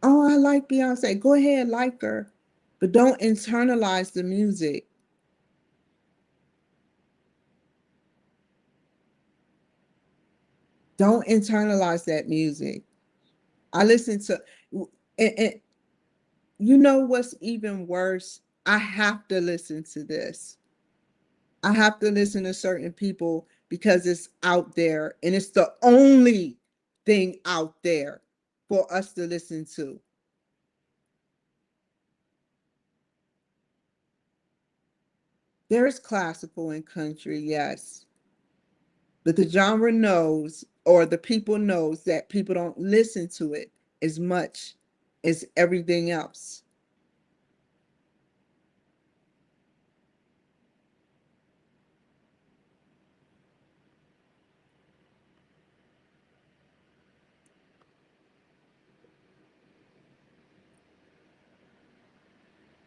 Oh, I like Beyonce. Go ahead, like her, but don't internalize the music. Don't internalize that music. I listen to, and you know what's even worse? I have to listen to this. I have to listen to certain people because it's out there and it's the only thing out there for us to listen to. There's classical and country, yes, but the genre knows, or the people knows, that people don't listen to it as much as everything else.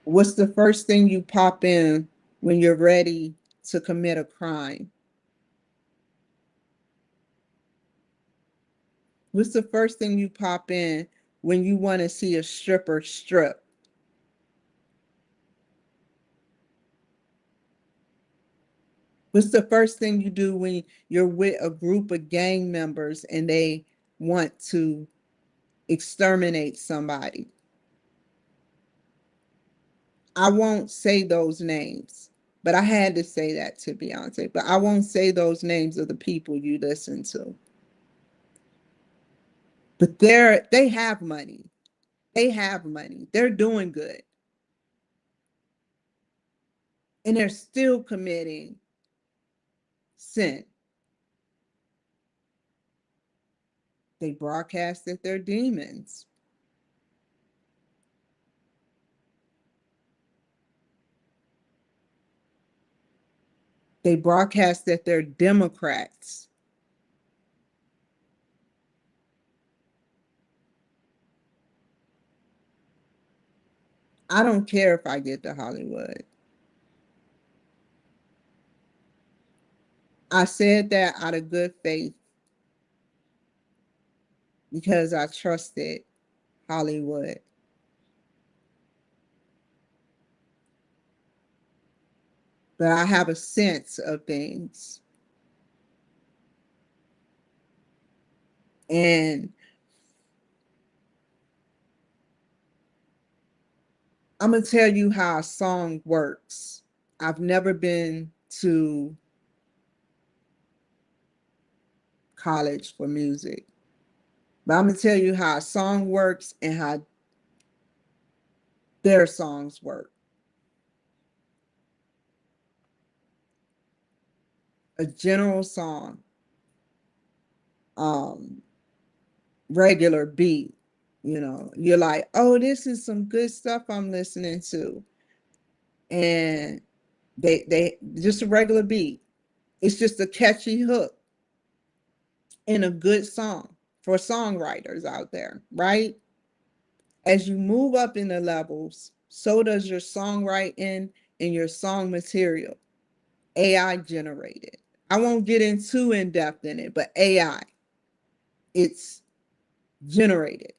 What's the first thing you pop in when you're ready to commit a crime? What's the first thing you pop in when you want to see a stripper strip? What's the first thing you do when you're with a group of gang members and they want to exterminate somebody? I won't say those names, but I had to say that to Beyonce. But I won't say those names of the people you listen to. But they have money. They have money. They're doing good. And they're still committing sin. They broadcast that they're demons. They broadcast that they're Democrats. I don't care if I get to Hollywood. I said that out of good faith because I trusted Hollywood. But I have a sense of things. And I'm going to tell you how a song works. I've never been to college for music, but I'm going to tell you how a song works and how their songs work. A general song, um, regular beat, you're like, oh, this is some good stuff I'm listening to. And they just a regular beat. It's just a catchy hook in a good song for songwriters out there, right? As you move up in the levels, so does your songwriting and your song material. AI generated. I won't get in too in depth in it, but AI, it's generated.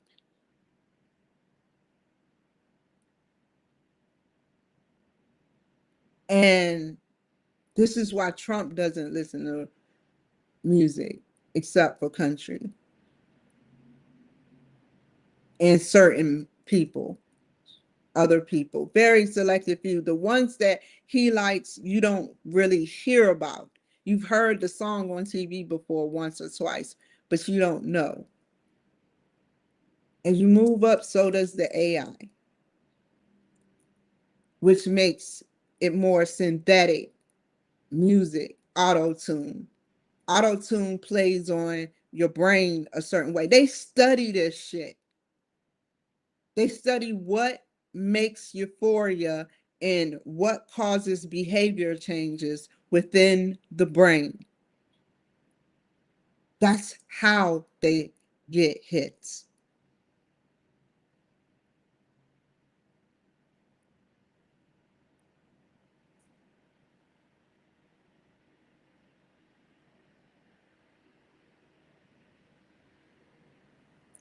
And this is why Trump doesn't listen to music except for country and certain people, other people, very selective few. The ones that he likes, you don't really hear about. You've heard the song on TV before once or twice, but you don't know. As you move up, so does the AI, which makes it more synthetic music, auto tune. Auto tune plays on your brain a certain way. They study this shit. They study what makes euphoria and what causes behavior changes within the brain. That's how they get hits.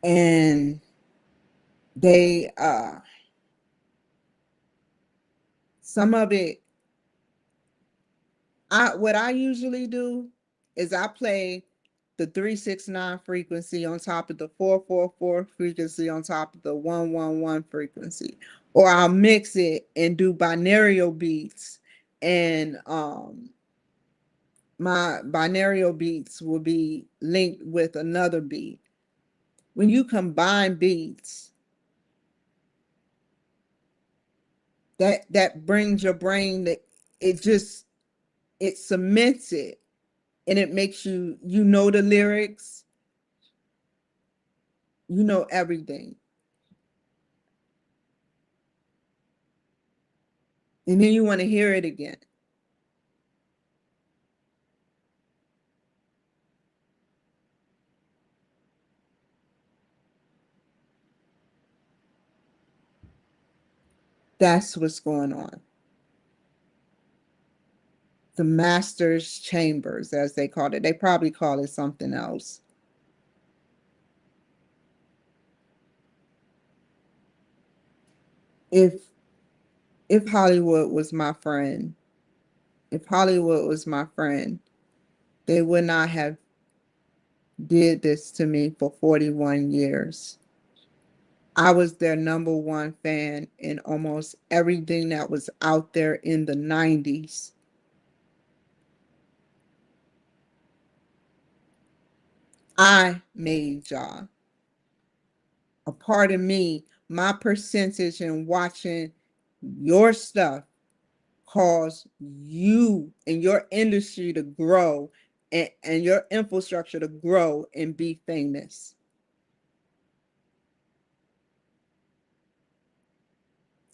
And they some of it, what I usually do is I play the 369 frequency on top of the 444 frequency on top of the 111 frequency. Or I'll mix it and do binaural beats. And my binaural beats will be linked with another beat. When you combine beats, that brings your brain that it just it cements it, and it makes you know the lyrics, you know everything. And then you want to hear it again. That's what's going on. The master's chambers, as they called it. They probably call it something else. If if Hollywood was my friend, if Hollywood was my friend, they would not have did this to me for 41 years. I was their number one fan in almost everything that was out there in the 90s. I made y'all. A part of me, my percentage in watching your stuff caused you and your industry to grow and your infrastructure to grow and be famous.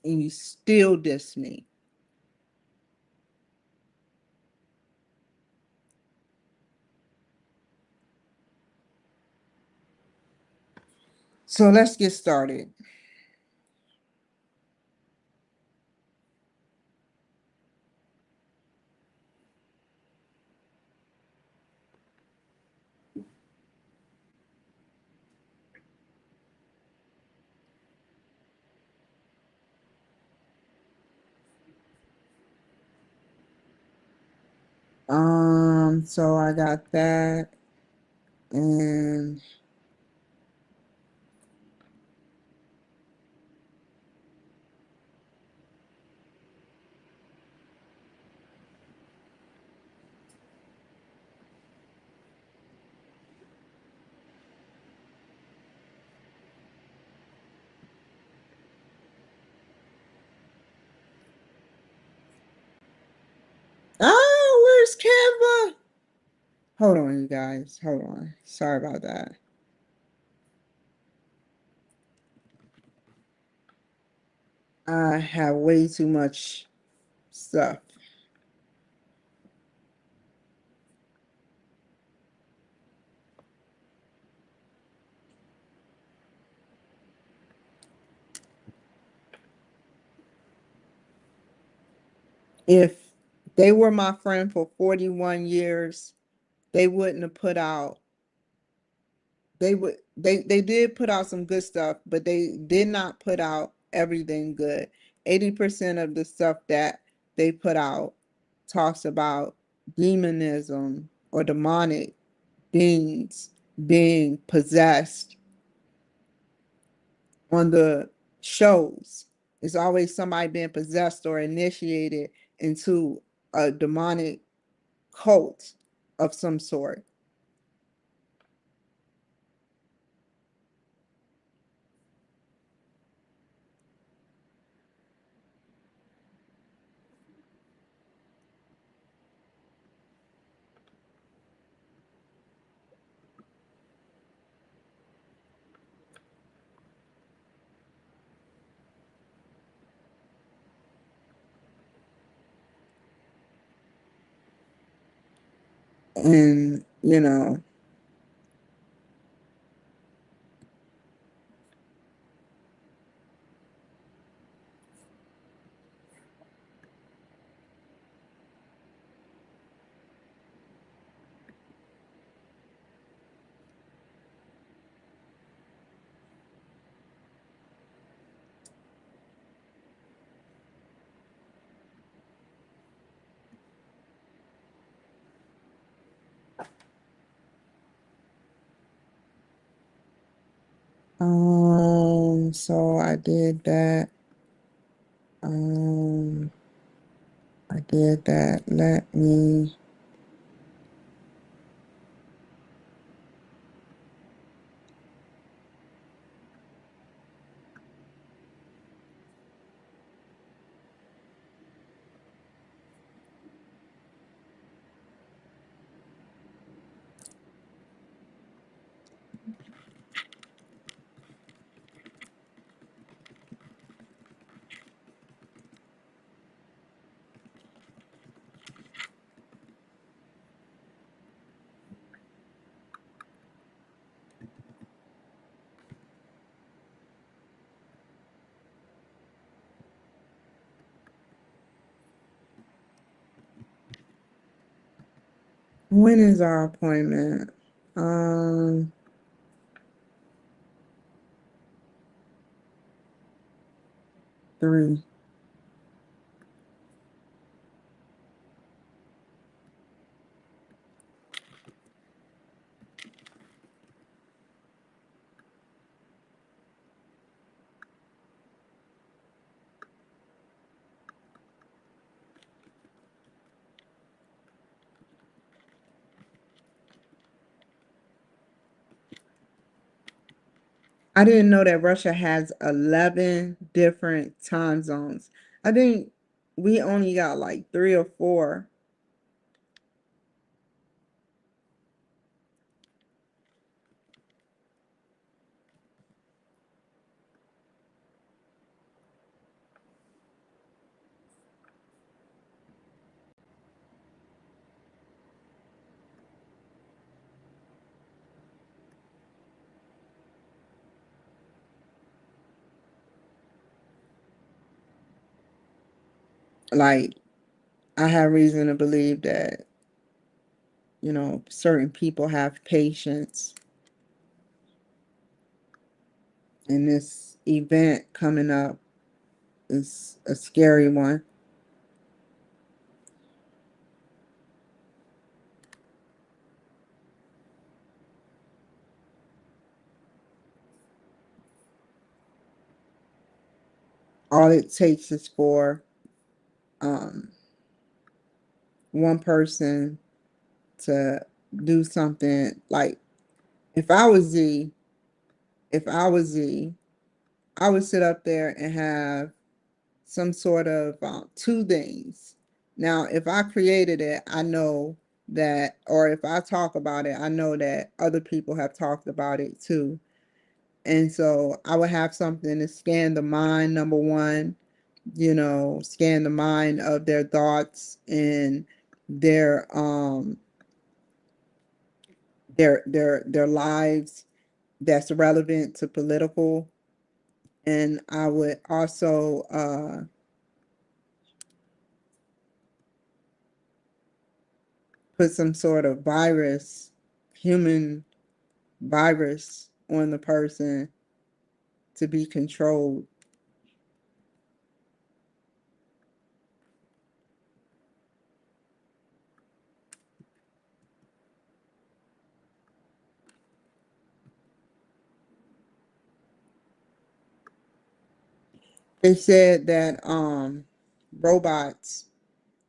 And you still diss me. So let's get started. So I got that, and oh, where's Canva? Hold on, you guys. Hold on. Sorry about that. I have way too much stuff. If they were my friend for 41 years, they wouldn't have put out they did put out some good stuff, but they did not put out everything good. 80% of the stuff that they put out talks about demonism or demonic beings being possessed on the shows. It's always somebody being possessed or initiated into a demonic cult of some sort. And, so I did that. Um, I did that. Let me. When is our appointment? Um, 3. I didn't know that Russia has 11 different time zones. I think we only got like 3 or 4. Like, I have reason to believe that, certain people have patience, and this event coming up is a scary one. all it takes is for um, one person to do something. Like if I was Z, if I was Z, I would sit up there and have some sort of two things. Now, if I created it, I know that, or if I talk about it, I know that other people have talked about it too. And so I would have something to scan the mind, number one, scan the mind of their thoughts and their their lives that's relevant to political. And I would also put some sort of virus, human virus on the person to be controlled. They said that robots,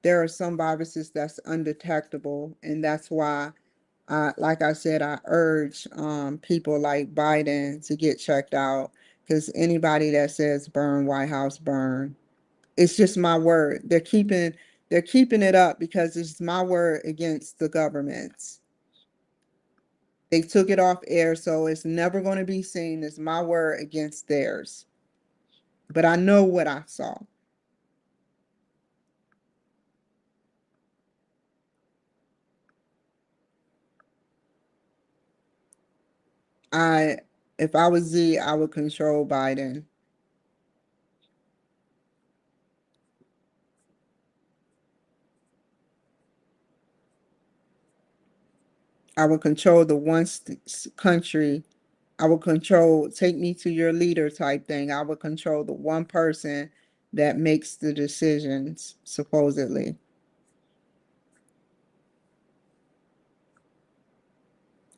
there are some viruses that's undetectable, and that's why like I said, I urge people like Biden to get checked out, because anybody that says burn White House burn, it's just my word. They're keeping it up because it's my word against the government's. They took it off air, so it's never going to be seen as my word against theirs. But I know what I saw. I, if I was Z, I would control Biden. I would control the one country. I would control, take me to your leader type thing. I would control the one person that makes the decisions, supposedly,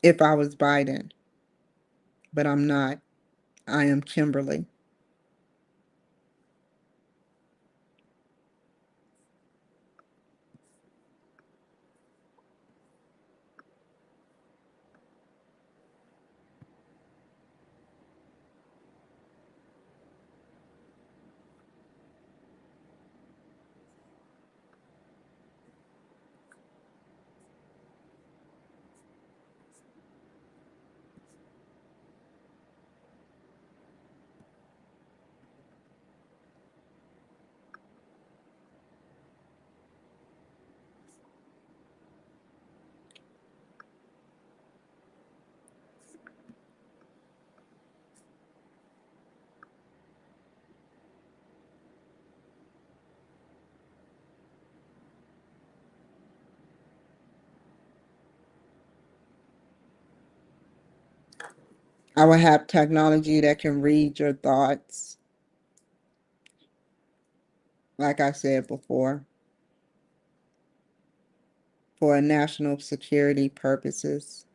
if I was Biden. But I'm not. I am Kimberly. I would have technology that can read your thoughts, like I said before, for national security purposes.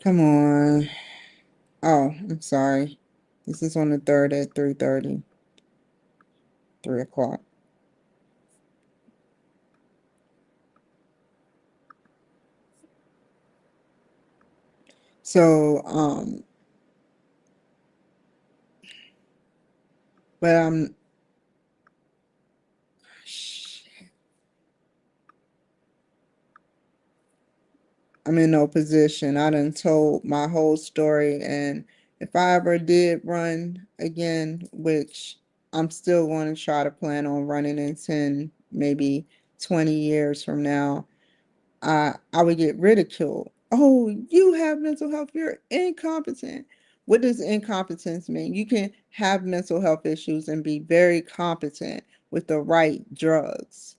Come on. Oh, I'm sorry. This is on the 3rd at 3:30, 3 o'clock. So, but I'm in no position. I done told my whole story, and if I ever did run again, which I'm still going to try to plan on running in 10, maybe 20 years from now, I would get ridiculed. Oh, you have mental health, you're incompetent. What does incompetence mean? You can have mental health issues and be very competent with the right drugs.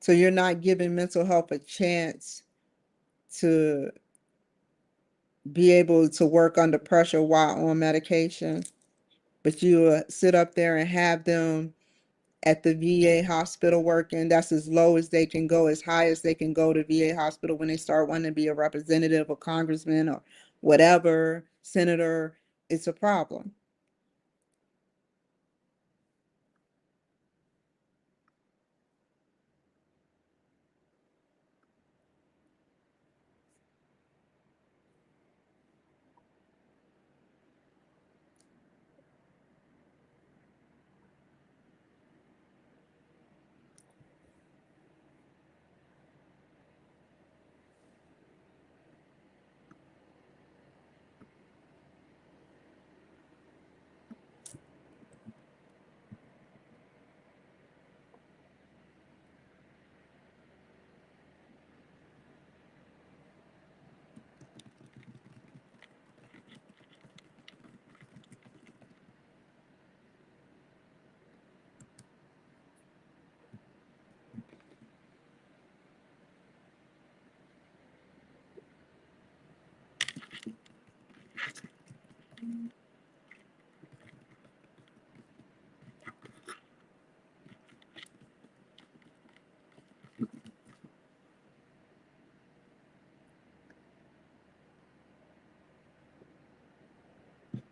So you're not giving mental health a chance to be able to work under pressure while on medication, but you sit up there and have them at the VA hospital working. That's as low as they can go, as high as they can go to VA hospital when they start wanting to be a representative or congressman or whatever, senator. It's a problem.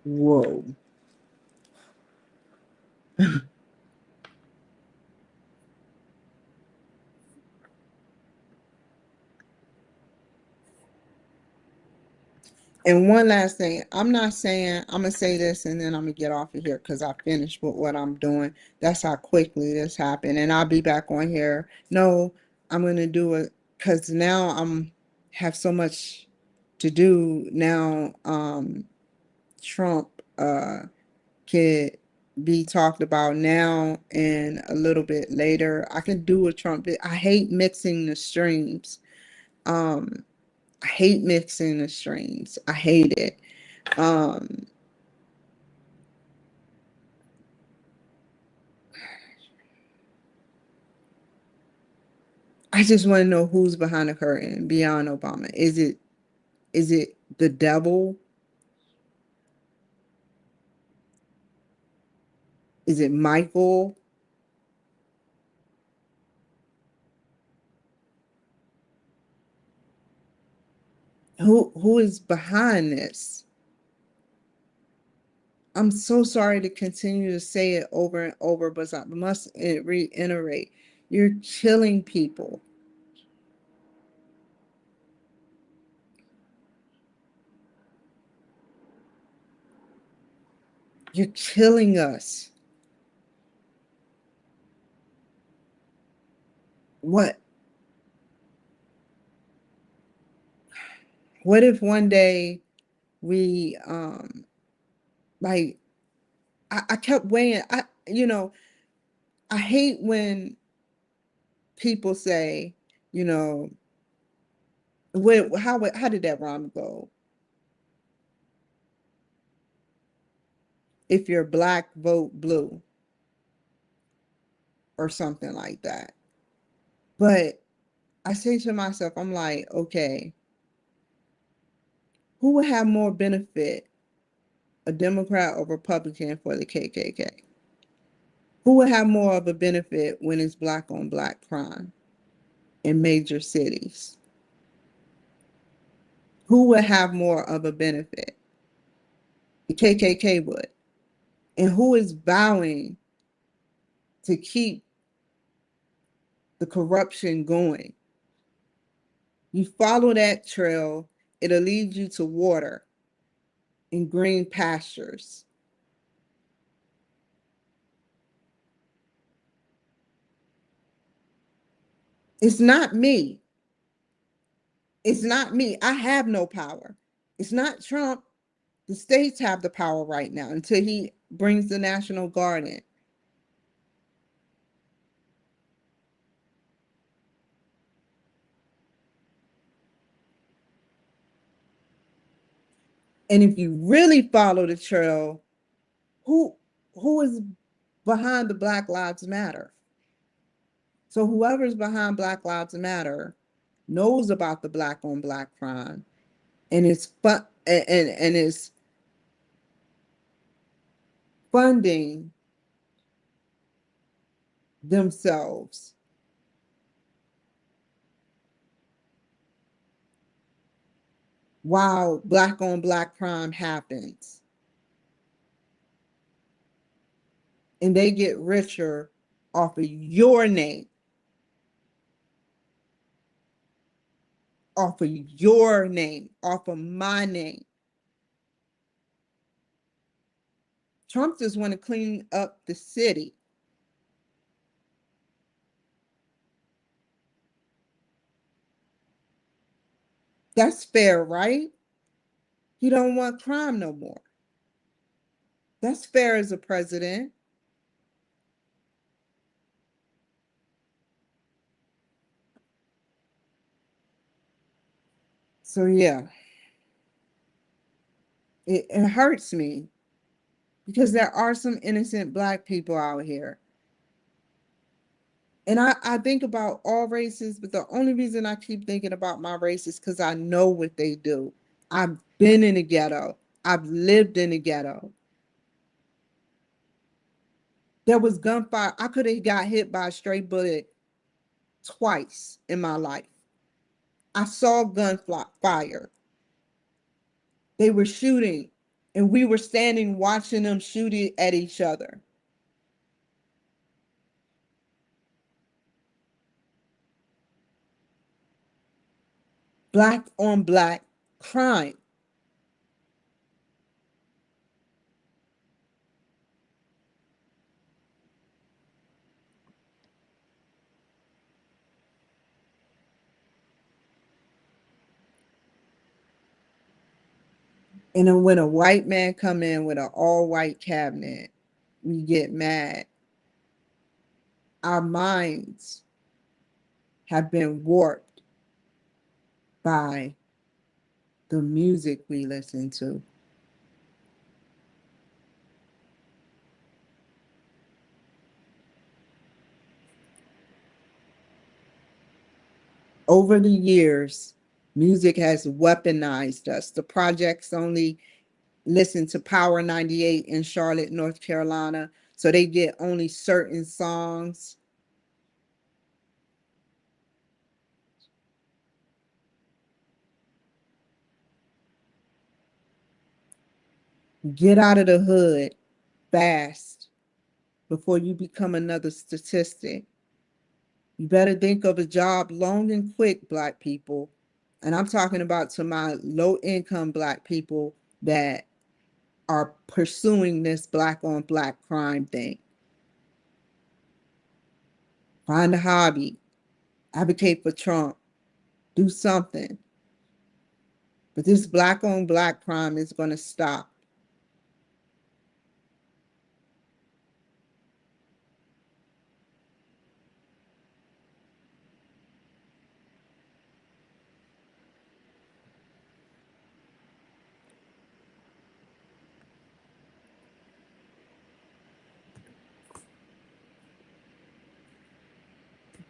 Whoa. And one last thing, I'm not saying, I'm gonna say this and then I'm gonna get off of here because I finished with what I'm doing. That's how quickly this happened, and I'll be back on here. No, I'm gonna do it because now I'm have so much to do now. Trump could be talked about now and a little bit later. I can do a Trump. I hate mixing the streams. Um, I hate mixing the streams. I hate it. Um, I just want to know who's behind the curtain beyond Obama. Is it the devil? Is it Michael? Who is behind this? I'm so sorry to continue to say it over and over, but I must reiterate. You're killing people. You're killing us. What what if one day we like I kept weighing I hate when people say, you know, how did that rhyme go? If you're black, vote blue or something like that. But I say to myself, I'm like, okay, who would have more benefit, a Democrat or Republican for the KKK? Who would have more of a benefit when it's black on black crime in major cities? Who would have more of a benefit? The KKK would. And who is vowing to keep the corruption going? You follow that trail, it'll lead you to water and green pastures. It's not me. It's not me. I have no power. It's not Trump. The states have the power right now until he brings the National Guard in. And if you really follow the trail, who who is behind the Black Lives Matter? So whoever's behind Black Lives Matter knows about the black on black crime and is funding themselves while black on black crime happens, and they get richer off of your name, off of your name, off of my name. Trump just want to clean up the city. That's fair, right? He don't want crime no more. That's fair as a president. So yeah, it hurts me because there are some innocent black people out here. And I think about all races, but the only reason I keep thinking about my race is because I know what they do. I've been in the ghetto. I've lived in the ghetto. There was gunfire. I could have got hit by a stray bullet twice in my life. I saw gunfire. They were shooting, and we were standing watching them shoot it at each other. Black on black crime. And then when a white man come in with an all white cabinet, we get mad. Our minds have been warped by the music we listen to. Over the years, music has weaponized us. The projects only listen to Power 98 in Charlotte, North Carolina, so they get only certain songs. Get out of the hood fast before you become another statistic. You better think of a job long and quick, Black people. And I'm talking about to my low income Black people that are pursuing this Black on Black crime thing. Find a hobby, advocate for Trump, do something. But this Black on Black crime is going to stop.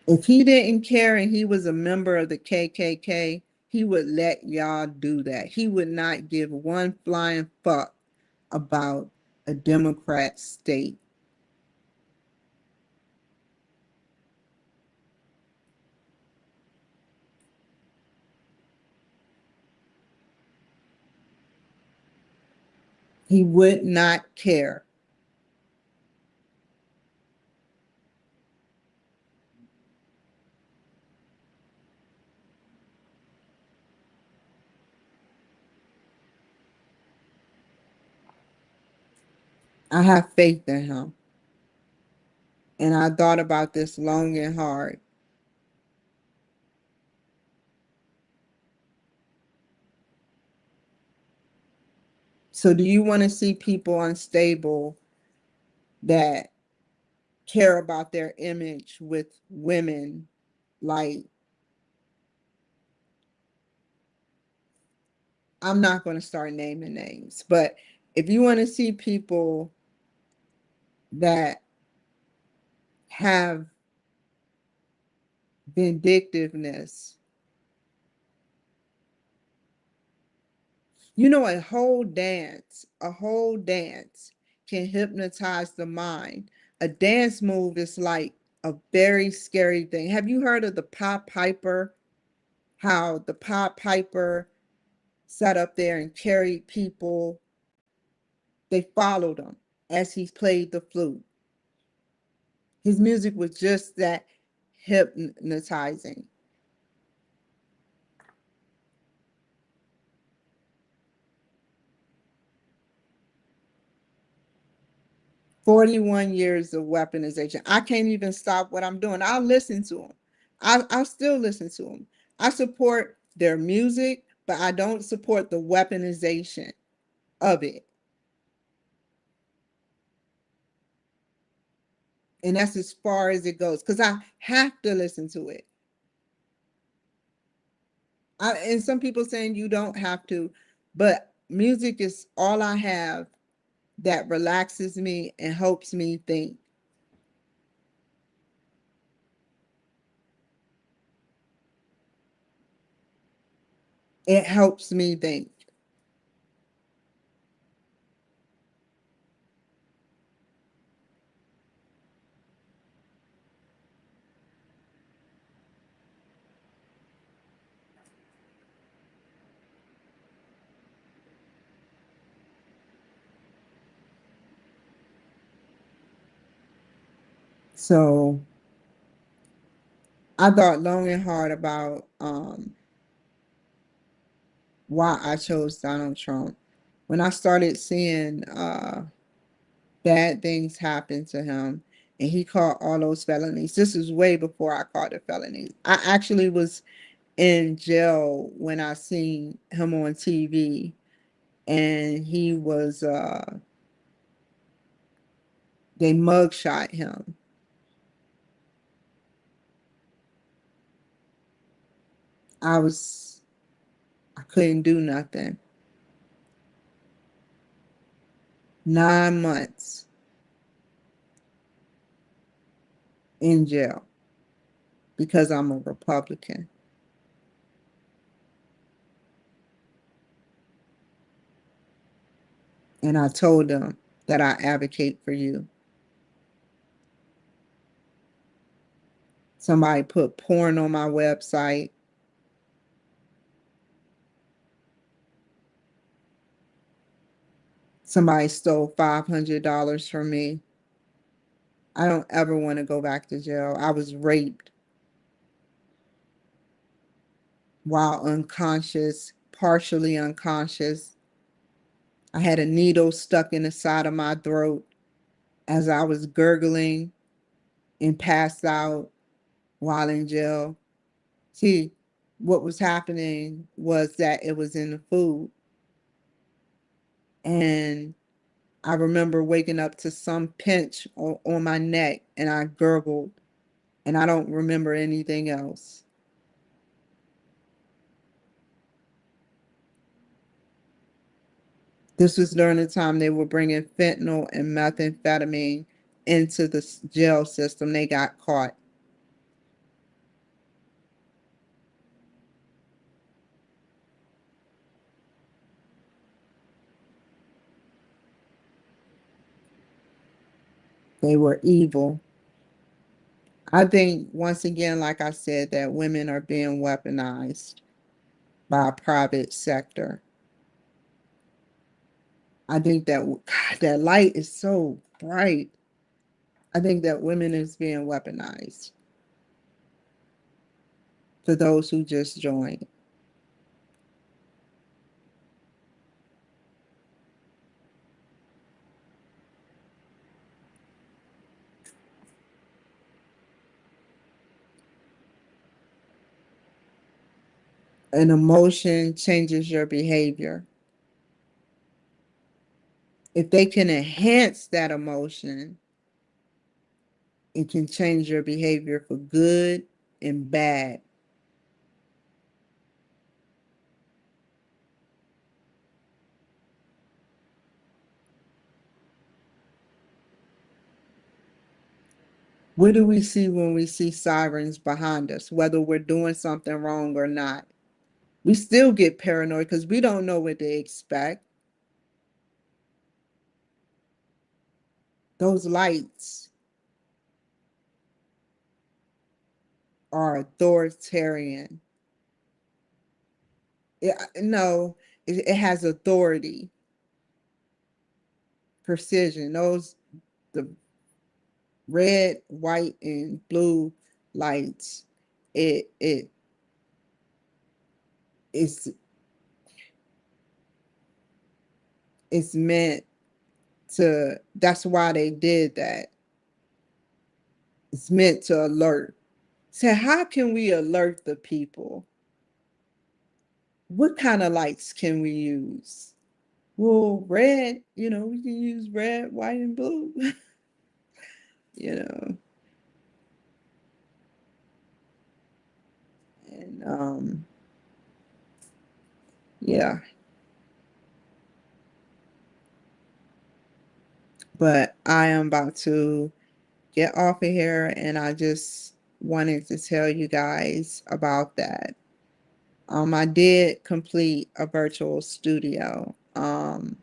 If he didn't care and he was a member of the KKK, he would let y'all do that. He would not give one flying fuck about a Democrat state. He would not care. I have faith in him. And I thought about this long and hard. So, do you want to see people unstable that care about their image with women? Like, I'm not going to start naming names, but if you want to see people that have vindictiveness. You know, a whole dance can hypnotize the mind. A dance move is like a very scary thing. Have you heard of the Pied Piper? How the Pied Piper sat up there and carried people. They followed him as he played the flute. His music was just that hypnotizing. 41 years of weaponization. I can't even stop what I'm doing. I'll listen to them. I'll still listen to them. I support their music, but I don't support the weaponization of it. And that's as far as it goes because I have to listen to it. And some people saying you don't have to, but music is all I have that relaxes me and helps me think. It helps me think. So I thought long and hard about why I chose Donald Trump. When I started seeing bad things happen to him and he caught all those felonies, this is way before I caught the felonies. I actually was in jail when I seen him on TV and he was they mugshot him. I was I couldn't do nothing. 9 months in jail because I'm a Republican. And I told them that I advocate for you. Somebody put porn on my website. Somebody stole $500 from me. I don't ever want to go back to jail. I was raped while unconscious, partially unconscious. I had a needle stuck in the side of my throat as I was gurgling and passed out while in jail. See, what was happening was that it was in the food. And I remember waking up to some pinch on my neck and I gurgled and I don't remember anything else. This was during the time they were bringing fentanyl and methamphetamine into the jail system. They got caught. They were evil. I think, once again, like I said, that women are being weaponized by a private sector. I think that God, that light is so bright. I think that women is being weaponized for those who just joined. An emotion changes your behavior. If they can enhance that emotion, it can change your behavior for good and bad. What do we see when we see sirens behind us, whether we're doing something wrong or not? We still get paranoid because we don't know what they expect. Those lights are authoritarian. No, it has authority, precision. Those the red, white, and blue lights. It is it's meant to. That's why they did that. It's meant to alert. So how can we alert the people? What kind of lights can we use? Well, red, we can use red, white, and blue. you know, and yeah. But I am about to get off of here, and I just wanted to tell you guys about that. I did complete a virtual studio, and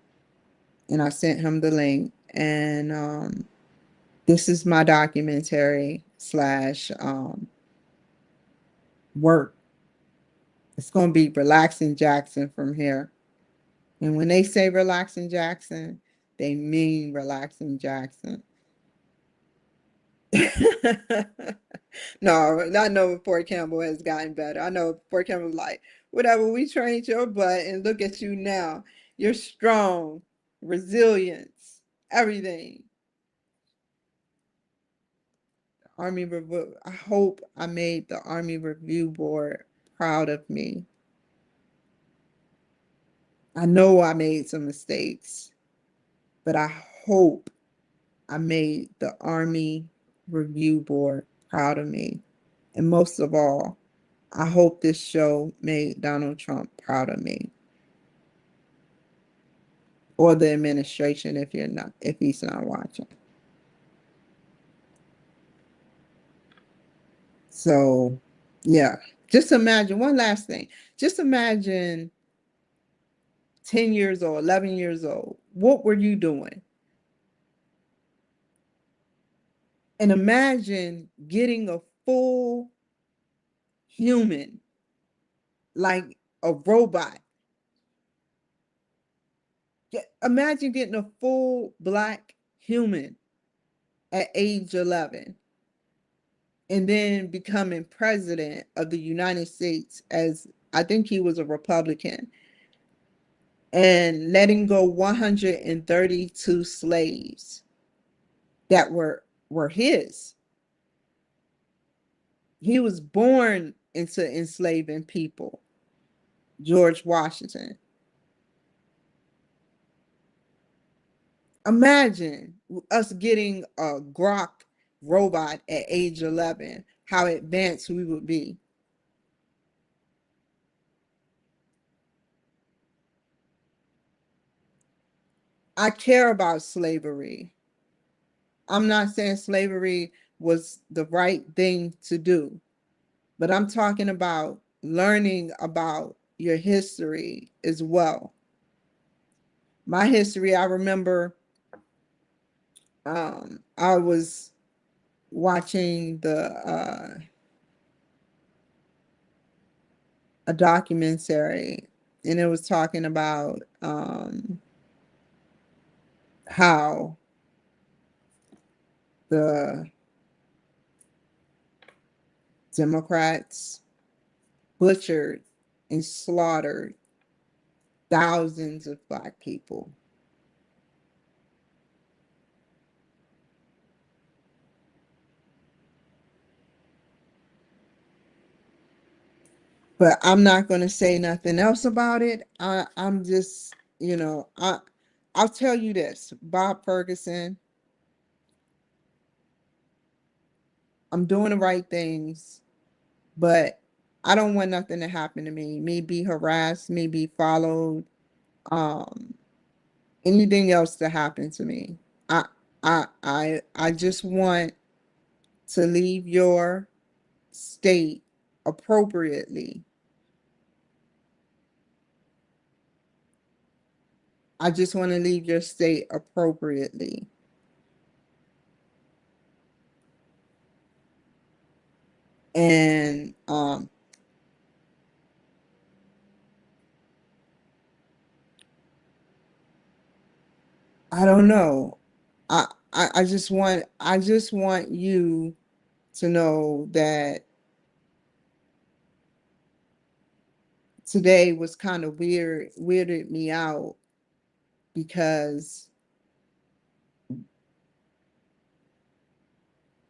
I sent him the link, and this is my documentary slash work. It's going to be Relaxing Jackson from here. And when they say Relaxing Jackson, they mean Relaxing Jackson. No, I know Fort Campbell has gotten better. I know Fort Campbell's like, whatever, we trained your butt and look at you now. You're strong, resilience, everything. Army Review. I hope I made the Army Review Board proud of me. I know I made some mistakes, but I hope I made the Army Review Board proud of me. And most of all, I hope this show made Donald Trump proud of me, or the administration if he's not watching. So, yeah, just imagine one last thing. Just imagine 10 years old, 11 years old. What were you doing? And imagine getting a full human, like a robot. Imagine getting a full black human at age 11 and then becoming president of the United States, as I think he was a Republican, and letting go 132 slaves that were his. He was born into enslaving people, George Washington. Imagine us getting a Grok robot at age 11, how advanced we would be. I care about slavery. I'm not saying slavery was the right thing to do, but I'm talking about learning about your history as well. My history, I remember I was watching a documentary, and it was talking about how the Democrats butchered and slaughtered thousands of black people. But I'm not going to say nothing else about it. I'm just, I'll tell you this, Bob Ferguson, I'm doing the right things, but I don't want nothing to happen to me. Me be harassed, me be followed, um, anything else to happen to me. I I just want to leave your state appropriately. I just want to leave your state appropriately. And I don't know. I just want you to know that today was kind of weirded me out because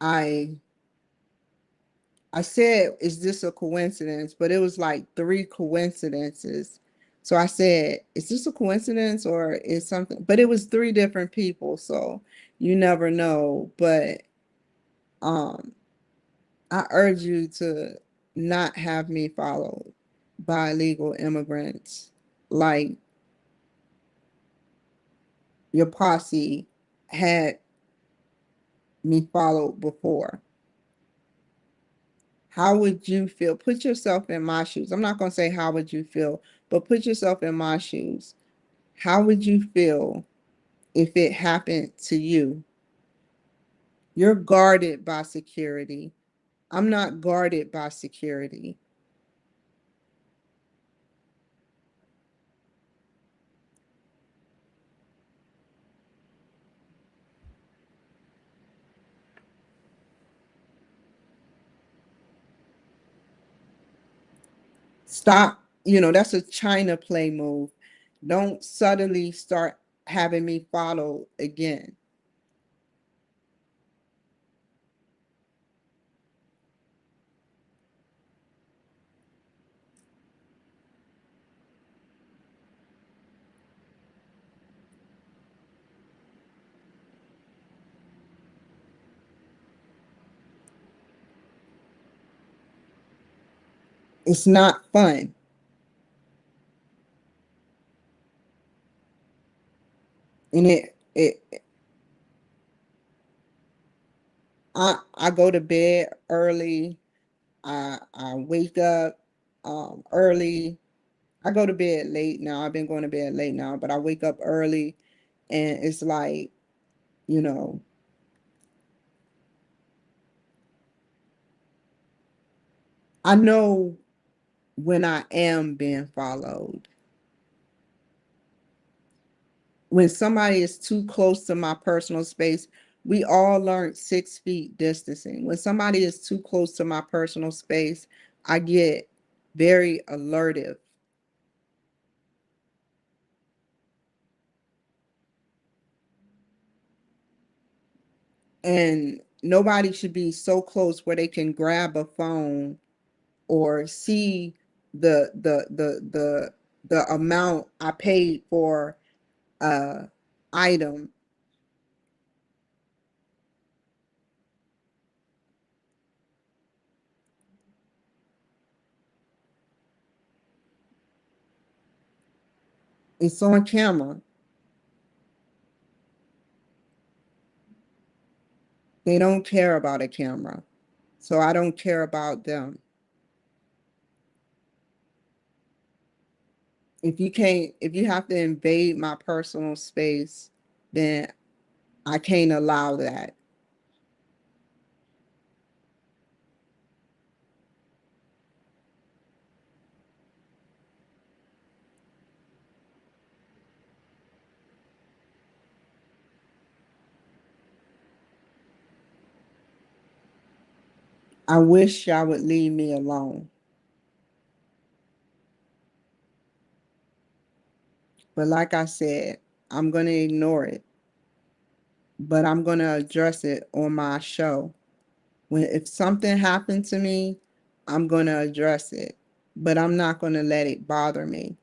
I I said, is this a coincidence? But it was like three coincidences. So I said, is this a coincidence or is something? But it was three different people, so you never know. But um, I urge you to not have me followed by illegal immigrants like your posse had me followed before. How would you feel? Put yourself in my shoes. I'm not going to say how would you feel, but put yourself in my shoes. How would you feel if it happened to you? You're guarded by security. I'm not guarded by security. Stop. That's a China play move. Don't suddenly start having me follow again. It's not fun. And I go to bed early. I wake up early. I go to bed late now. I've been going to bed late now, but I wake up early and it's like, you know, I know when I am being followed. When somebody is too close to my personal space, we all learned 6 feet distancing. When somebody is too close to my personal space, I get very alertive. And nobody should be so close where they can grab a phone or see the amount I paid for a item. It's on camera. They don't care about a camera. So I don't care about them. If you have to invade my personal space, then I can't allow that. I wish y'all would leave me alone. But like I said, I'm going to ignore it, but I'm going to address it on my show. If something happened to me, I'm going to address it, but I'm not going to let it bother me.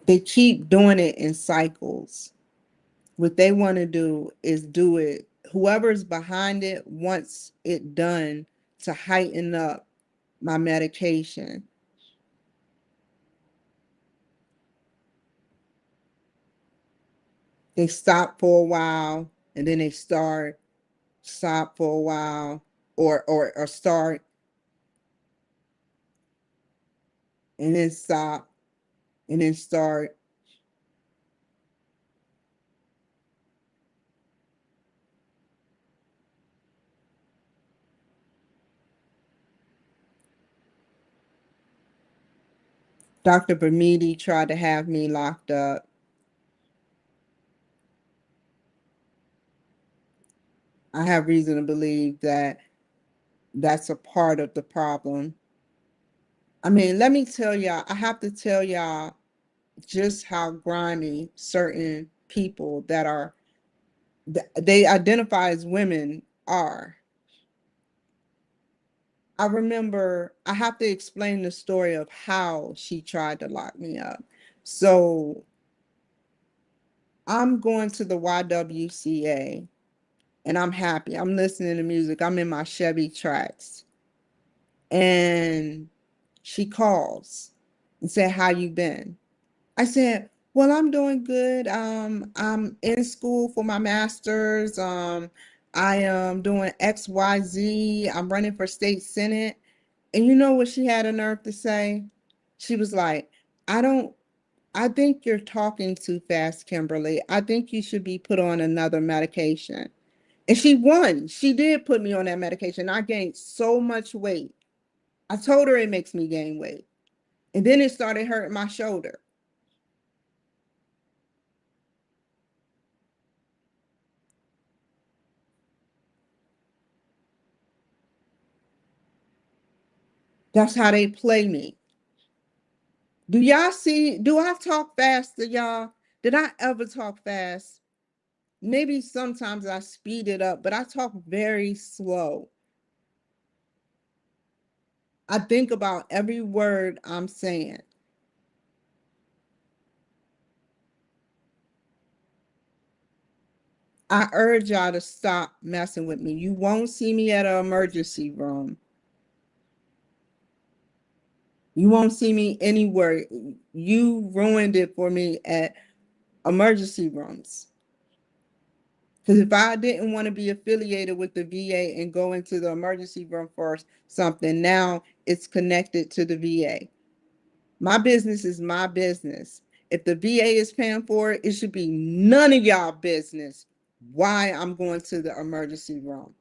They keep doing it in cycles. What they want to do is do it whoever's behind it wants it done to heighten up my medication. They stop for a while and then they stop for a while, or start and then stop and then start. Dr. Bermidi tried to have me locked up. I have reason to believe that that's a part of the problem. I mean, let me tell y'all, I have to tell y'all just how grimy certain people that are, they identify as women are. I remember, I have to explain the story of how she tried to lock me up. So I'm going to the YWCA and I'm happy. I'm listening to music. I'm in my Chevy tracks. And she calls and said, "How you been?" I said, "Well, I'm doing good. I'm in school for my master's. I am doing XYZ. I'm running for state senate." And you know what she had a nerve to say? She was like, "I don't, I think you're talking too fast, Kimberly. I think you should be put on another medication." And she won. She did put me on that medication. I gained so much weight. I told her it makes me gain weight. And then it started hurting my shoulder. That's how they play me. Do y'all see? Do I talk fast to y'all? Did I ever talk fast? Maybe sometimes I speed it up, but I talk very slow. I think about every word I'm saying. I urge y'all to stop messing with me. You won't see me at an emergency room. You won't see me anywhere. You ruined it for me at emergency rooms. Because if I didn't want to be affiliated with the VA and go into the emergency room for something, now it's connected to the VA. My business is my business. If the VA is paying for it, it should be none of y'all business why I'm going to the emergency room.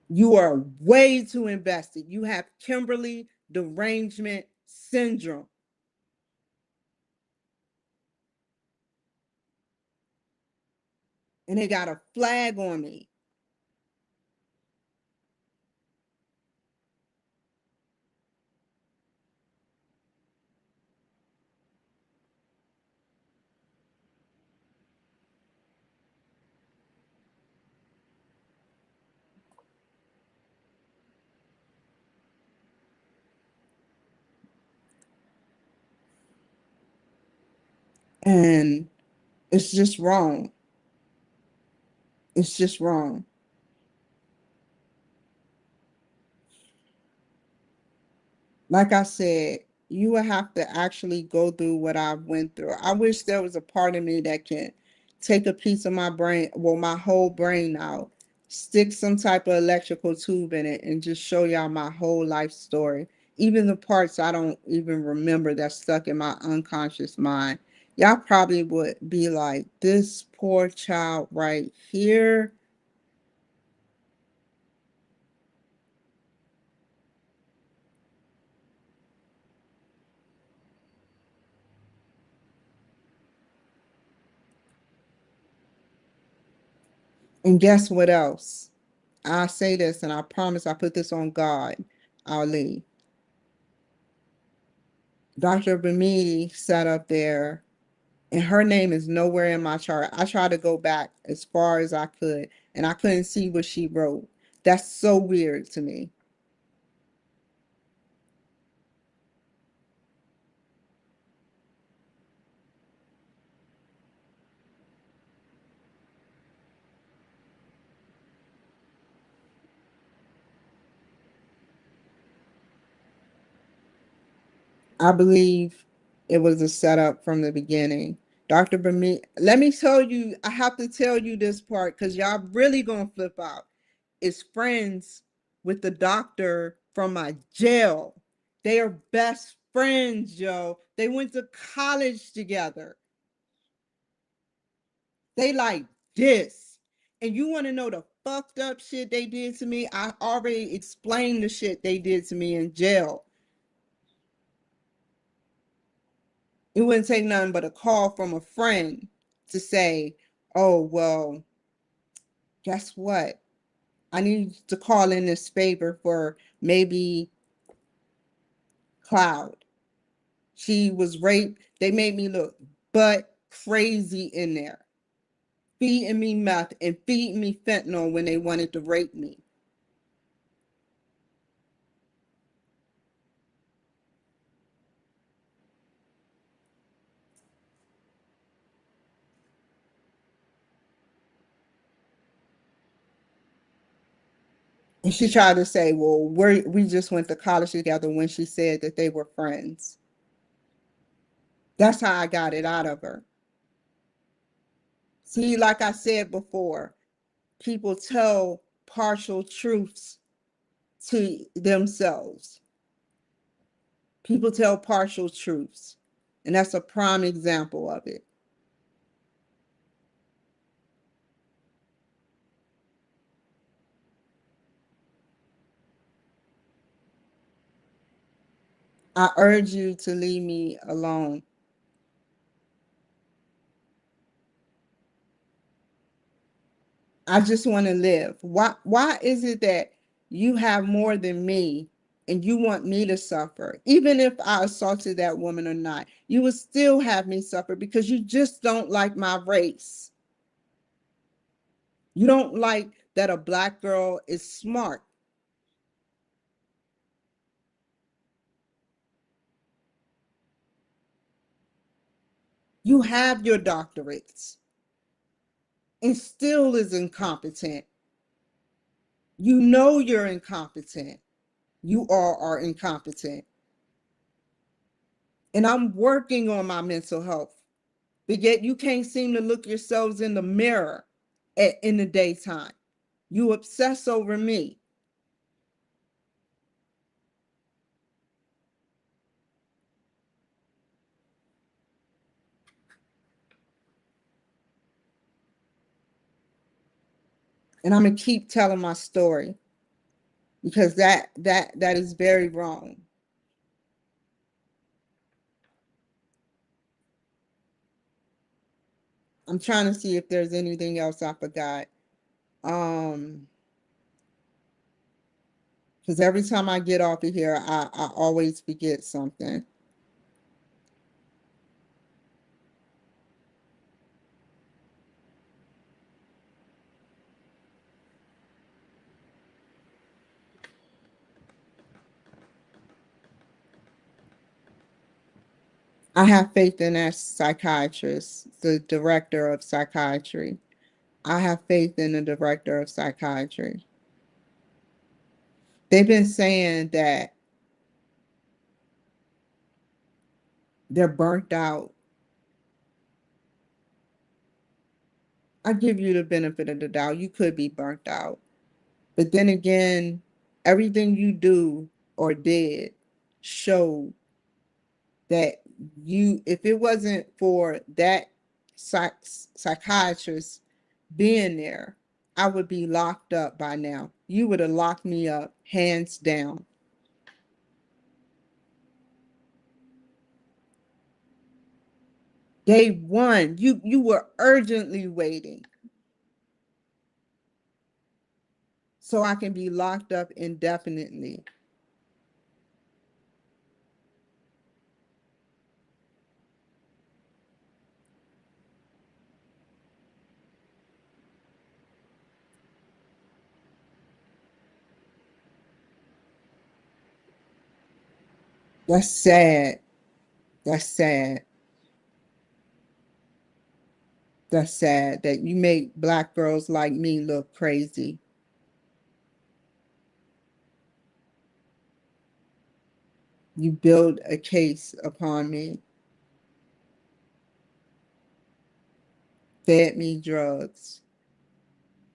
You are way too invested. You have Kimberly derangement syndrome, and they got a flag on me. And it's just wrong. It's just wrong. Like I said, you will have to actually go through what I went through. I wish there was a part of me that can take a piece of my brain, well, my whole brain out, stick some type of electrical tube in it, and just show y'all my whole life story. Even the parts I don't even remember that's stuck in my unconscious mind. Y'all probably would be like, this poor child right here. And guess what else? I say this and I promise I put this on God. I'll leave. Dr. Bamidi sat up there, and her name is nowhere in my chart. I tried to go back as far as I could, and I couldn't see what she wrote. That's so weird to me. I believe it was a setup from the beginning. Dr. Bami, let me tell you, I have to tell you this part because y'all really gonna flip out. Is friends with the doctor from my jail. They are best friends, yo. They went to college together. They like this. And you want to know the fucked up shit they did to me? I already explained the shit they did to me in jail. It wouldn't take nothing but a call from a friend to say, oh, well, guess what? I need to call in this favor for maybe Cloud. She was raped. They made me look but crazy in there, feeding me meth and feeding me fentanyl when they wanted to rape me. And she tried to say, well, we just went to college together when she said that they were friends. That's how I got it out of her. See, like I said before, people tell partial truths to themselves. People tell partial truths. And that's a prime example of it. I urge you to leave me alone. I just want to live. Why is it that you have more than me and you want me to suffer? Even if I assaulted that woman or not, you would still have me suffer because you just don't like my race. You don't like that a black girl is smart. You have your doctorates and still is incompetent. You know you're incompetent. You all are incompetent. And I'm working on my mental health. But yet you can't seem to look yourselves in the mirror in the daytime. You obsess over me. And I'm gonna keep telling my story because that is very wrong. I'm trying to see if there's anything else I forgot. Um, because every time I get off of here, I always forget something. I have faith in that psychiatrist, the director of psychiatry. I have faith in the director of psychiatry. They've been saying that they're burnt out. I give you the benefit of the doubt. You could be burnt out. But then again, everything you do or did showed that if it wasn't for that psychiatrist being there, I would be locked up by now. You would have locked me up, hands down. Day one, you were urgently waiting so I can be locked up indefinitely. That's sad. That's sad. That's sad that you make black girls like me look crazy. You build a case upon me, fed me drugs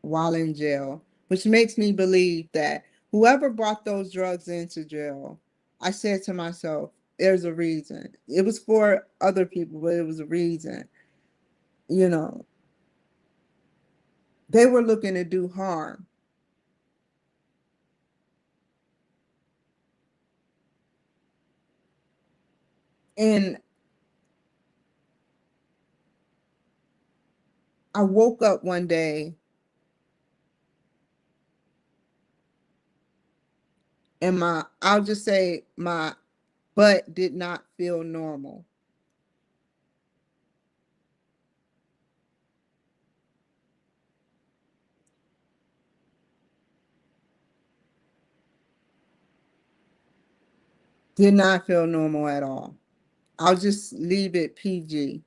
while in jail, which makes me believe that whoever brought those drugs into jail, I said to myself, there's a reason. It was for other people, but it was a reason. You know, they were looking to do harm. And I woke up one day and I'll just say my butt did not feel normal. Did not feel normal at all. I'll just leave it PG.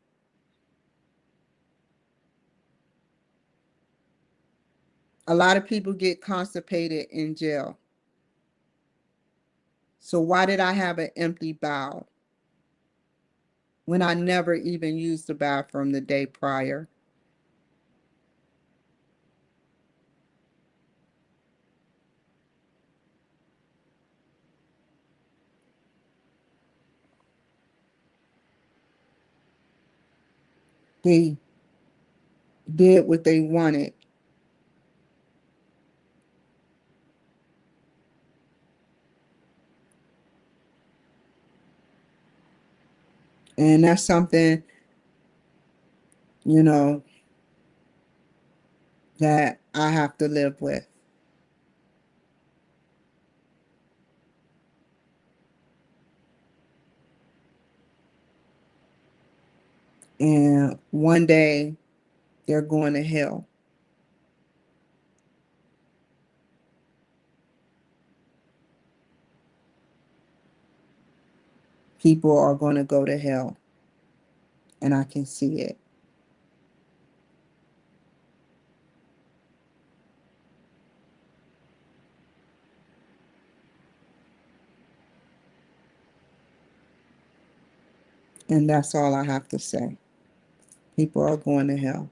A lot of people get constipated in jail. So why did I have an empty bowel when I never even used the bathroom the day prior? They did what they wanted. And that's something, you know, that I have to live with. And one day they're going to hell. People are going to go to hell, and I can see it. And that's all I have to say. People are going to hell.